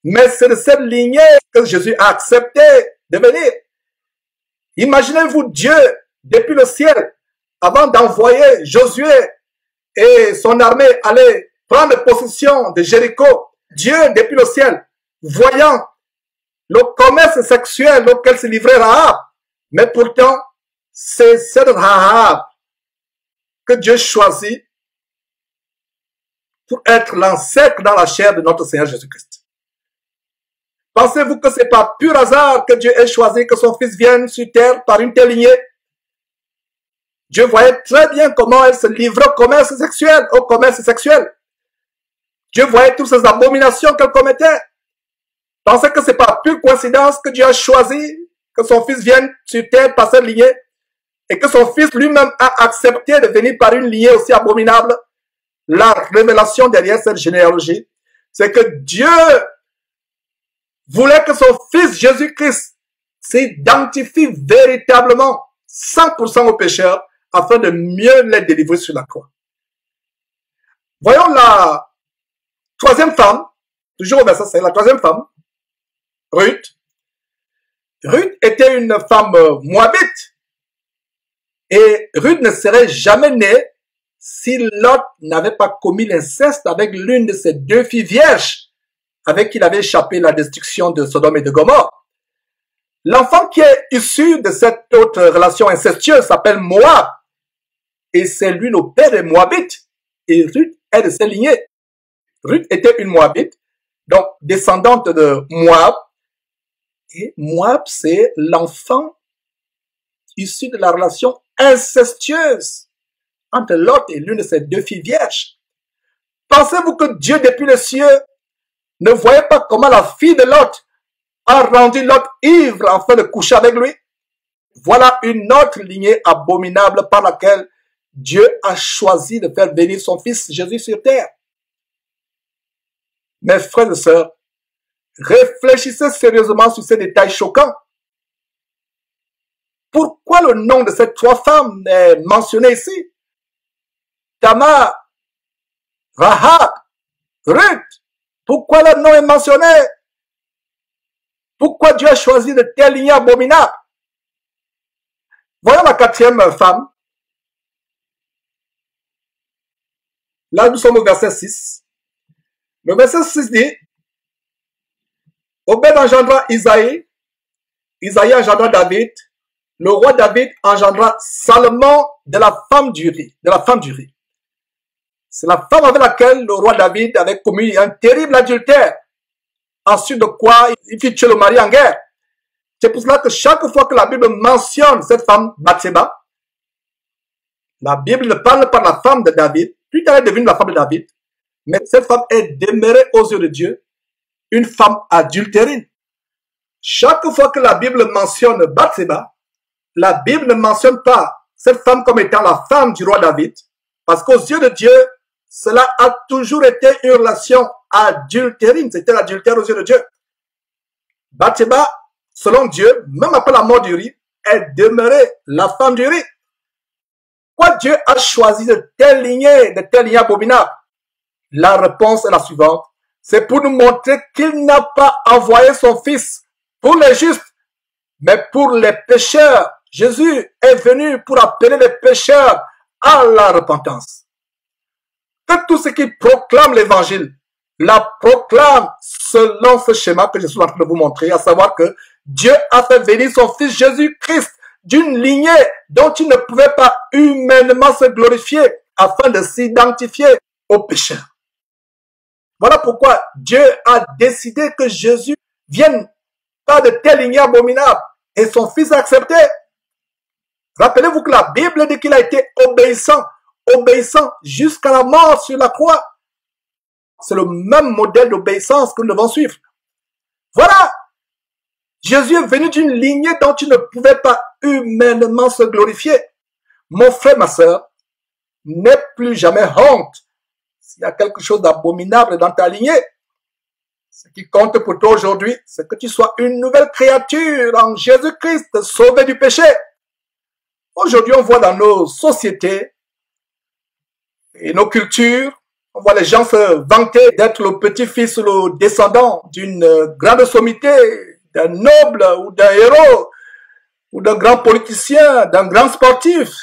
Mais c'est de cette lignée que Jésus a accepté de venir. Imaginez-vous Dieu depuis le ciel, avant d'envoyer Josué et son armée aller prendre possession de Jéricho. Dieu depuis le ciel, voyant le commerce sexuel auquel se livrait Rahab. Mais pourtant, c'est cette Rahab que Dieu choisit pour être l'ancêtre dans la chair de notre Seigneur Jésus-Christ. Pensez-vous que c'est par pur hasard que Dieu ait choisi que son fils vienne sur terre par une telle lignée? Dieu voyait très bien comment elle se livrait au commerce sexuel, Dieu voyait toutes ces abominations qu'elle commettait. Pensez que c'est par pure coïncidence que Dieu a choisi que son fils vienne sur terre par cette lignée et que son fils lui-même a accepté de venir par une lignée aussi abominable. La révélation derrière cette généalogie, c'est que Dieu voulait que son fils Jésus-Christ s'identifie véritablement 100% aux pécheurs afin de mieux les délivrer sur la croix. Voyons la troisième femme, toujours au verset 5, la troisième femme, Ruth. Ruth était une femme moabite. Et Ruth ne serait jamais née si Lot n'avait pas commis l'inceste avec l'une de ses deux filles vierges avec qui il avait échappé la destruction de Sodome et de Gomorrhe. L'enfant qui est issu de cette autre relation incestueuse s'appelle Moab. Et c'est lui le père des Moabites. Et Ruth est de cette lignée. Ruth était une Moabite, donc descendante de Moab. Et Moab, c'est l'enfant issu de la relation incestueuse entre Lot et l'une de ses deux filles vierges. Pensez-vous que Dieu depuis les cieux ne voyait pas comment la fille de Lot a rendu Lot ivre afin de coucher avec lui? Voilà une autre lignée abominable par laquelle Dieu a choisi de faire venir son fils Jésus sur terre. Mes frères et sœurs, réfléchissez sérieusement sur ces détails choquants. Pourquoi le nom de ces trois femmes est mentionné ici? Tamar, Rahab, Ruth. Pourquoi leur nom est mentionné? Pourquoi Dieu a choisi de telles lignées abominables? Voyons la quatrième femme. Là, nous sommes au verset 6. Le verset 6 dit, Obed engendra Isaïe, Isaïe engendra David, le roi David engendra Salomon de la femme d'Uri. C'est la femme avec laquelle le roi David avait commis un terrible adultère. Ensuite de quoi, il fit tuer le mari en guerre. C'est pour cela que chaque fois que la Bible mentionne cette femme, Bathsheba, la Bible ne parle pas de la femme de David, plus tard elle est devenue la femme de David, mais cette femme est demeurée aux yeux de Dieu, une femme adultérine. Chaque fois que la Bible mentionne Bathsheba, la Bible ne mentionne pas cette femme comme étant la femme du roi David, parce qu'aux yeux de Dieu, cela a toujours été une relation adultérine. C'était l'adultère aux yeux de Dieu. Bathsheba, selon Dieu, même après la mort d'Uri, est demeurée la femme d'Uri. Pourquoi Dieu a choisi de telles lignées abominables? La réponse est la suivante. C'est pour nous montrer qu'il n'a pas envoyé son fils pour les justes, mais pour les pécheurs. Jésus est venu pour appeler les pécheurs à la repentance. Que tous ceux qui proclament l'évangile la proclament selon ce schéma que je suis en train de vous montrer, à savoir que Dieu a fait venir son fils Jésus-Christ d'une lignée dont il ne pouvait pas humainement se glorifier afin de s'identifier aux pécheurs. Voilà pourquoi Dieu a décidé que Jésus vienne par de telles lignées abominables et son fils a accepté. Rappelez-vous que la Bible dit qu'il a été obéissant jusqu'à la mort sur la croix. C'est le même modèle d'obéissance que nous devons suivre. Voilà. Jésus est venu d'une lignée dont il ne pouvait pas humainement se glorifier. Mon frère, ma sœur, n'aie plus jamais honte s'il y a quelque chose d'abominable dans ta lignée. Ce qui compte pour toi aujourd'hui, c'est que tu sois une nouvelle créature en Jésus-Christ, sauvé du péché. Aujourd'hui, on voit dans nos sociétés et nos cultures, on voit les gens se vanter d'être le petit-fils ou le descendant d'une grande sommité, d'un noble ou d'un héros, ou d'un grand politicien, d'un grand sportif.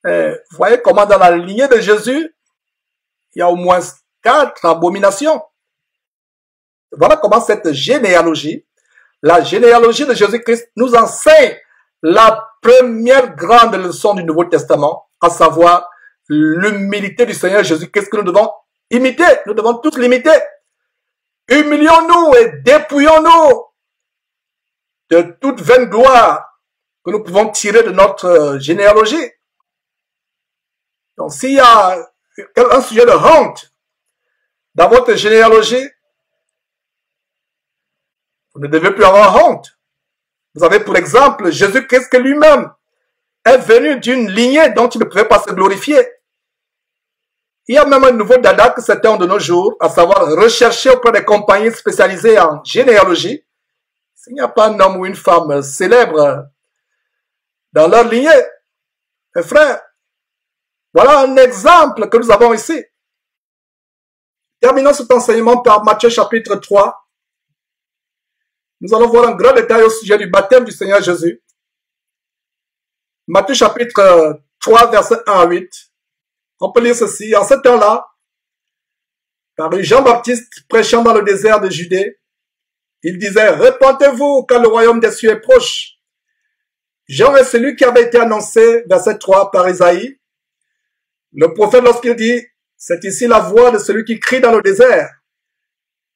Vous voyez comment dans la lignée de Jésus, il y a au moins 4 abominations. Voilà comment cette généalogie, la généalogie de Jésus-Christ, nous enseigne la première grande leçon du Nouveau Testament, à savoir l'humilité du Seigneur Jésus-Christ que nous devons imiter. Nous devons tous l'imiter. Humilions-nous et dépouillons-nous de toute vaine gloire que nous pouvons tirer de notre généalogie. Donc, s'il y a un sujet de honte dans votre généalogie, vous ne devez plus avoir honte. Vous avez pour exemple Jésus-Christ que lui-même est venu d'une lignée dont il ne pouvait pas se glorifier. Il y a même un nouveau dada que certains ont de nos jours, à savoir rechercher auprès des compagnies spécialisées en généalogie s'il n'y a pas un homme ou une femme célèbre dans leur lignée. Mes frères, voilà un exemple que nous avons ici. Terminons cet enseignement par Matthieu chapitre 3. Nous allons voir un grand détail au sujet du baptême du Seigneur Jésus. Matthieu chapitre 3, versets 1 à 8. On peut lire ceci. En ce temps-là, parut Jean-Baptiste prêchant dans le désert de Judée. Il disait, repentez-vous car le royaume des cieux est proche. Jean est celui qui avait été annoncé, verset 3, par Isaïe. Le prophète lorsqu'il dit, c'est ici la voix de celui qui crie dans le désert.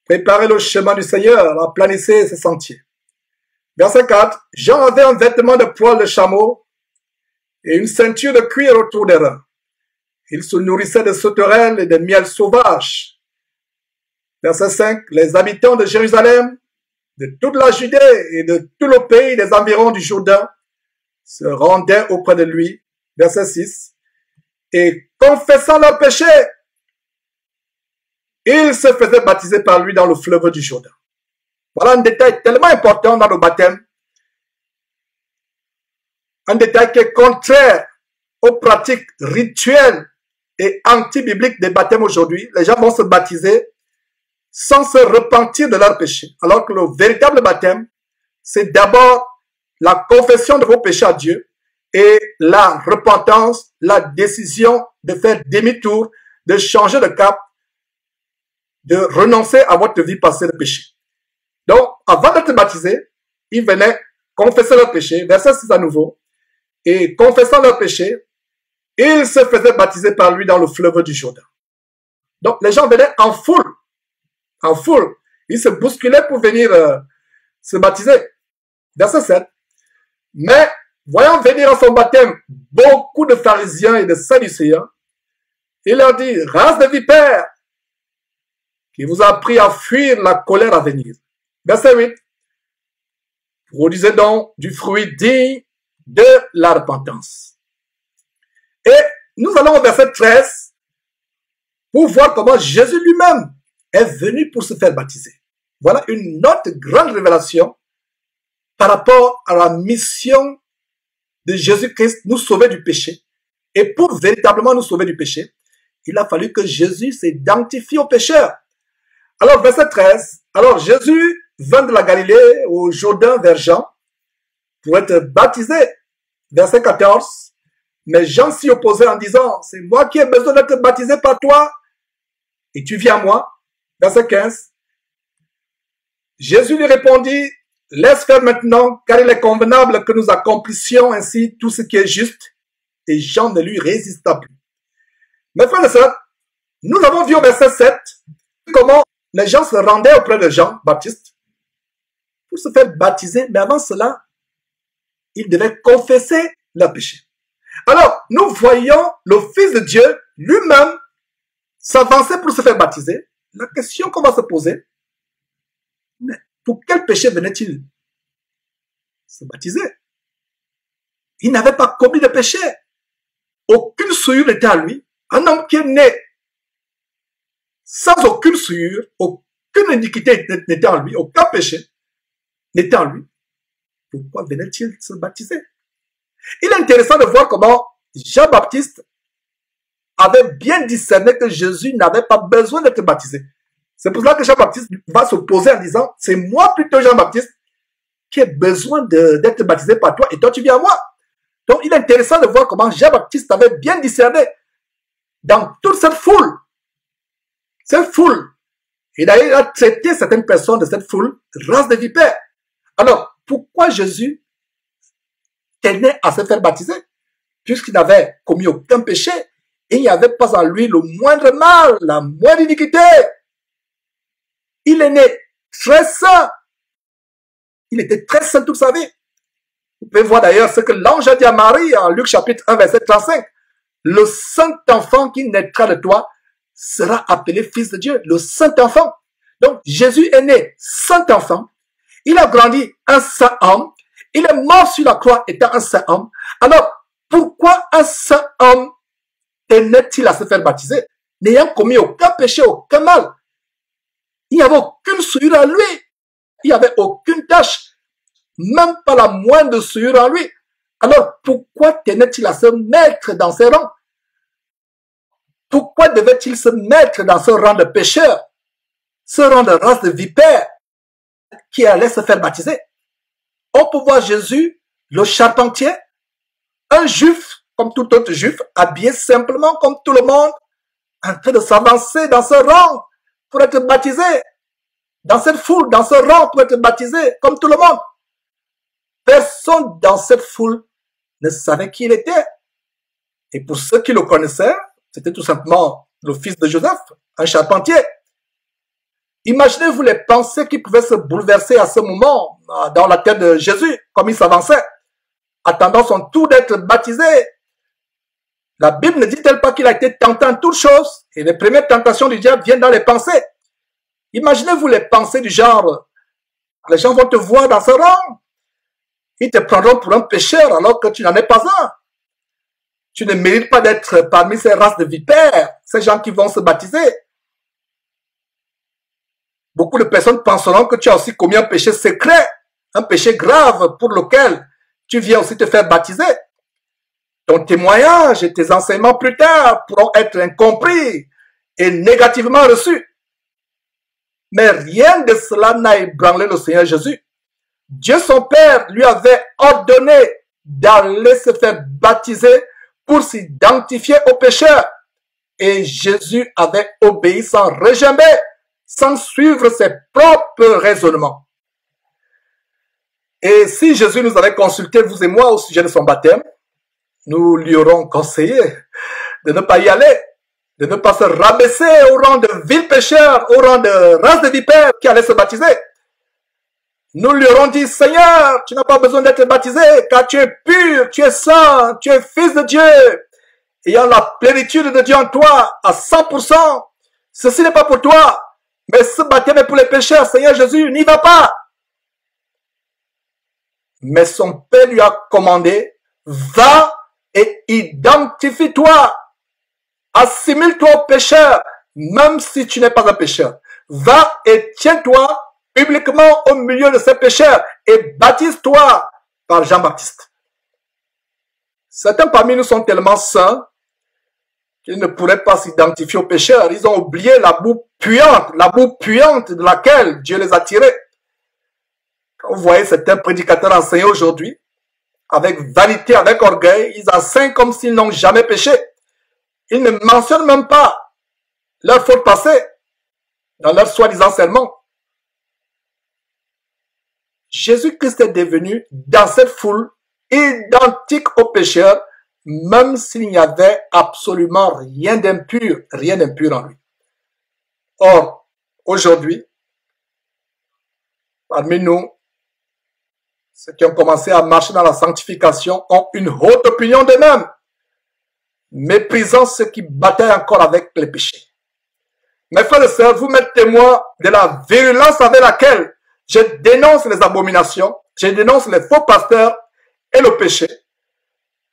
Préparez le chemin du Seigneur, aplanissez ses sentiers. Verset 4, Jean avait un vêtement de poil de chameau et une ceinture de cuir autour des reins. Il se nourrissait de sauterelles et de miel sauvage. Verset 5. Les habitants de Jérusalem, de toute la Judée et de tout le pays des environs du Jourdain se rendaient auprès de lui. Verset 6. Et confessant leurs péchés, ils se faisaient baptiser par lui dans le fleuve du Jourdain. Voilà un détail tellement important dans le baptême. Un détail qui est contraire aux pratiques rituelles et anti-bibliques des baptêmes aujourd'hui. Les gens vont se baptiser sans se repentir de leurs péchés. Alors que le véritable baptême, c'est d'abord la confession de vos péchés à Dieu et la repentance, la décision de faire demi-tour, de changer de cap, de renoncer à votre vie passée de péché. Donc, avant d'être baptisé, ils venaient confesser leurs péchés, verset 6 à nouveau, et confessant leurs péchés, ils se faisaient baptiser par lui dans le fleuve du Jourdain. Donc, les gens venaient en foule. En foule. Ils se bousculaient pour venir se baptiser. Verset 7. Mais, voyant venir à son baptême beaucoup de pharisiens et de sadducéens, il leur dit, race de vipères, qui vous a appris à fuir la colère à venir. Verset 8. Produisez donc du fruit digne de la repentance. Et nous allons au verset 13 pour voir comment Jésus lui-même est venu pour se faire baptiser. Voilà une autre grande révélation par rapport à la mission de Jésus-Christ, nous sauver du péché. Et pour véritablement nous sauver du péché, il a fallu que Jésus s'identifie aux pécheurs. Alors, verset 13, alors Jésus vint de la Galilée au Jourdain vers Jean pour être baptisé. Verset 14, mais Jean s'y opposait en disant, c'est moi qui ai besoin d'être baptisé par toi et tu viens à moi. Verset 15, Jésus lui répondit, laisse faire maintenant, car il est convenable que nous accomplissions ainsi tout ce qui est juste. Et Jean ne lui résista plus. Mes frères et sœurs, nous avons vu au verset 7 comment les gens se rendaient auprès de Jean-Baptiste pour se faire baptiser, mais avant cela, ils devaient confesser leurs péchés. Alors, nous voyons le Fils de Dieu lui-même s'avancer pour se faire baptiser. La question qu'on va se poser, mais pour quel péché venait-il se baptiser? Il n'avait pas commis de péché. Aucune souillure n'était à lui. Un homme qui est né sans aucune souillure, aucune iniquité n'était en lui, aucun péché n'était en lui. Pourquoi venait-il se baptiser? Il est intéressant de voir comment Jean-Baptiste avait bien discerné que Jésus n'avait pas besoin d'être baptisé. C'est pour cela que Jean-Baptiste va s'opposer en disant, c'est moi plutôt Jean-Baptiste qui ai besoin d'être baptisé par toi et toi tu viens à moi. Donc il est intéressant de voir comment Jean-Baptiste avait bien discerné dans toute cette foule. Cette foule. Et d'ailleurs, il a traité certaines personnes de cette foule, race de vipères. Alors, pourquoi Jésus tenait à se faire baptiser? Puisqu'il n'avait commis aucun péché et il n'y avait pas en lui le moindre mal, la moindre iniquité. Il est né très saint. Il était très saint toute sa vie. Vous pouvez voir d'ailleurs ce que l'ange a dit à Marie en Luc chapitre 1 verset 35. Le saint enfant qui naîtra de toi sera appelé fils de Dieu, le saint enfant. Donc Jésus est né saint enfant. Il a grandi un saint homme. Il est mort sur la croix étant un saint homme. Alors, pourquoi un saint homme tenait-il à se faire baptiser, n'ayant commis aucun péché, aucun mal? Il n'y avait aucune souillure en lui. Il n'y avait aucune tâche. Même pas la moindre souillure en lui. Alors, pourquoi tenait-il à se mettre dans ses rangs? Pourquoi devait-il se mettre dans ce rang de pécheur, ce rang de race de vipères qui allait se faire baptiser? On peut voir Jésus, le charpentier, un juif, comme tout autre juif, habillé simplement comme tout le monde, en train de s'avancer dans ce rang pour être baptisé, dans cette foule, dans ce rang pour être baptisé, comme tout le monde. Personne dans cette foule ne savait qui il était. Et pour ceux qui le connaissaient, c'était tout simplement le fils de Joseph, un charpentier. Imaginez-vous les pensées qui pouvaient se bouleverser à ce moment dans la tête de Jésus, comme il s'avançait. attendant son tour d'être baptisé. La Bible ne dit-elle pas qu'il a été tenté en toutes choses et les premières tentations du diable viennent dans les pensées? Imaginez-vous les pensées du genre, les gens vont te voir dans ce rang, ils te prendront pour un pécheur alors que tu n'en es pas un. Tu ne mérites pas d'être parmi ces races de vipères, ces gens qui vont se baptiser. Beaucoup de personnes penseront que tu as aussi commis un péché secret, un péché grave pour lequel tu viens aussi te faire baptiser. Ton témoignage et tes enseignements plus tard pourront être incompris et négativement reçus. Mais rien de cela n'a ébranlé le Seigneur Jésus. Dieu son Père lui avait ordonné d'aller se faire baptiser pour s'identifier aux pécheurs. Et Jésus avait obéi sans regimber, sans suivre ses propres raisonnements. Et si Jésus nous avait consulté, vous et moi, au sujet de son baptême, nous lui aurons conseillé de ne pas y aller, de ne pas se rabaisser au rang de vil pécheur, au rang de race de vipères qui allait se baptiser. Nous lui aurons dit, Seigneur, tu n'as pas besoin d'être baptisé, car tu es pur, tu es saint, tu es fils de Dieu, ayant la plénitude de Dieu en toi à 100%. Ceci n'est pas pour toi, mais ce baptême est pour les pécheurs. Seigneur Jésus, n'y va pas. Mais son Père lui a commandé, va et identifie-toi. Assimile-toi au pécheur, même si tu n'es pas un pécheur. Va et tiens-toi publiquement au milieu de ces pécheurs et baptise-toi par Jean-Baptiste. Certains parmi nous sont tellement saints qu'ils ne pourraient pas s'identifier aux pécheurs. Ils ont oublié la boue puante de laquelle Dieu les a tirés. Quand vous voyez certains prédicateurs enseigner aujourd'hui, avec vanité, avec orgueil, ils enseignent comme s'ils n'ont jamais péché. Ils ne mentionnent même pas leur faute passée dans leur soi-disant sermon. Jésus-Christ est devenu, dans cette foule, identique aux pécheurs, même s'il n'y avait absolument rien d'impur en lui. Or, aujourd'hui, parmi nous, ceux qui ont commencé à marcher dans la sanctification ont une haute opinion d'eux-mêmes, méprisant ceux qui bataillent encore avec les péchés. Mes frères et sœurs, vous m'êtes témoins de la virulence avec laquelle je dénonce les abominations, je dénonce les faux pasteurs et le péché.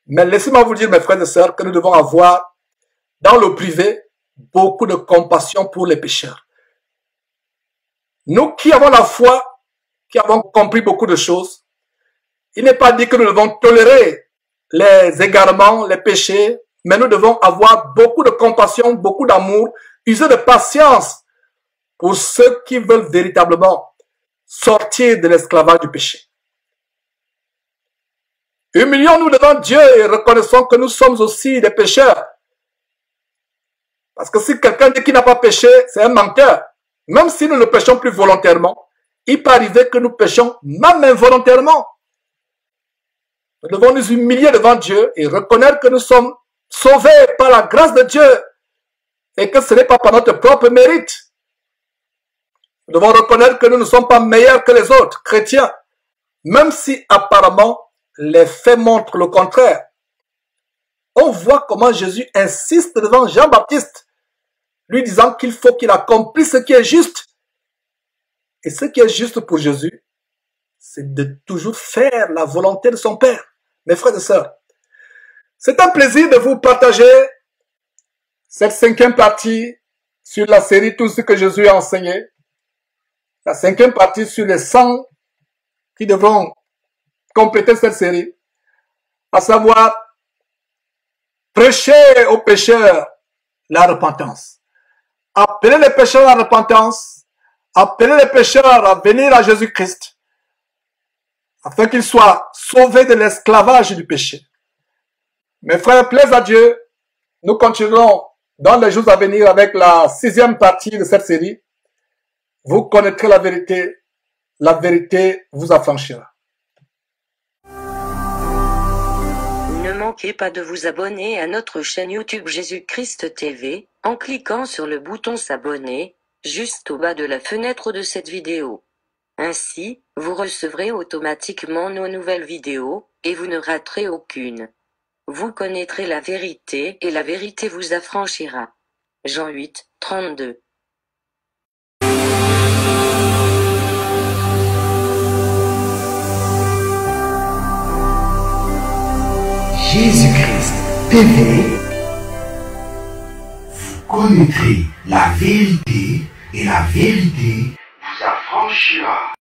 Mais laissez-moi vous dire, mes frères et sœurs, que nous devons avoir dans le privé beaucoup de compassion pour les pécheurs. Nous qui avons la foi, qui avons compris beaucoup de choses, il n'est pas dit que nous devons tolérer les égarements, les péchés, mais nous devons avoir beaucoup de compassion, beaucoup d'amour, user de patience pour ceux qui veulent véritablement sortir de l'esclavage du péché. Humilions-nous devant Dieu et reconnaissons que nous sommes aussi des pécheurs. Parce que si quelqu'un dit qu'il n'a pas péché, c'est un menteur. Même si nous ne péchons plus volontairement, il peut arriver que nous péchons même involontairement. Nous devons nous humilier devant Dieu et reconnaître que nous sommes sauvés par la grâce de Dieu et que ce n'est pas par notre propre mérite. Nous devons reconnaître que nous ne sommes pas meilleurs que les autres chrétiens, même si apparemment les faits montrent le contraire. On voit comment Jésus insiste devant Jean-Baptiste, lui disant qu'il faut qu'il accomplisse ce qui est juste. Et ce qui est juste pour Jésus, c'est de toujours faire la volonté de son Père. Mes frères et sœurs, c'est un plaisir de vous partager cette 5e partie sur la série Tout ce que Jésus a enseigné. La 5e partie sur les 100 qui devront compléter cette série, à savoir prêcher aux pécheurs la repentance. Appeler les pécheurs à la repentance, appeler les pécheurs à venir à Jésus-Christ, afin qu'ils soient sauvés de l'esclavage du péché. Mes frères, plaise à Dieu, nous continuerons dans les jours à venir avec la 6e partie de cette série. Vous connaîtrez la vérité vous affranchira. Ne manquez pas de vous abonner à notre chaîne YouTube Jésus-Christ TV, en cliquant sur le bouton s'abonner, juste au bas de la fenêtre de cette vidéo. Ainsi, vous recevrez automatiquement nos nouvelles vidéos, et vous ne raterez aucune. Vous connaîtrez la vérité et la vérité vous affranchira. Jean 8, 32. Jésus-Christ TV, vous connaîtrez la vérité et la vérité vous affranchira.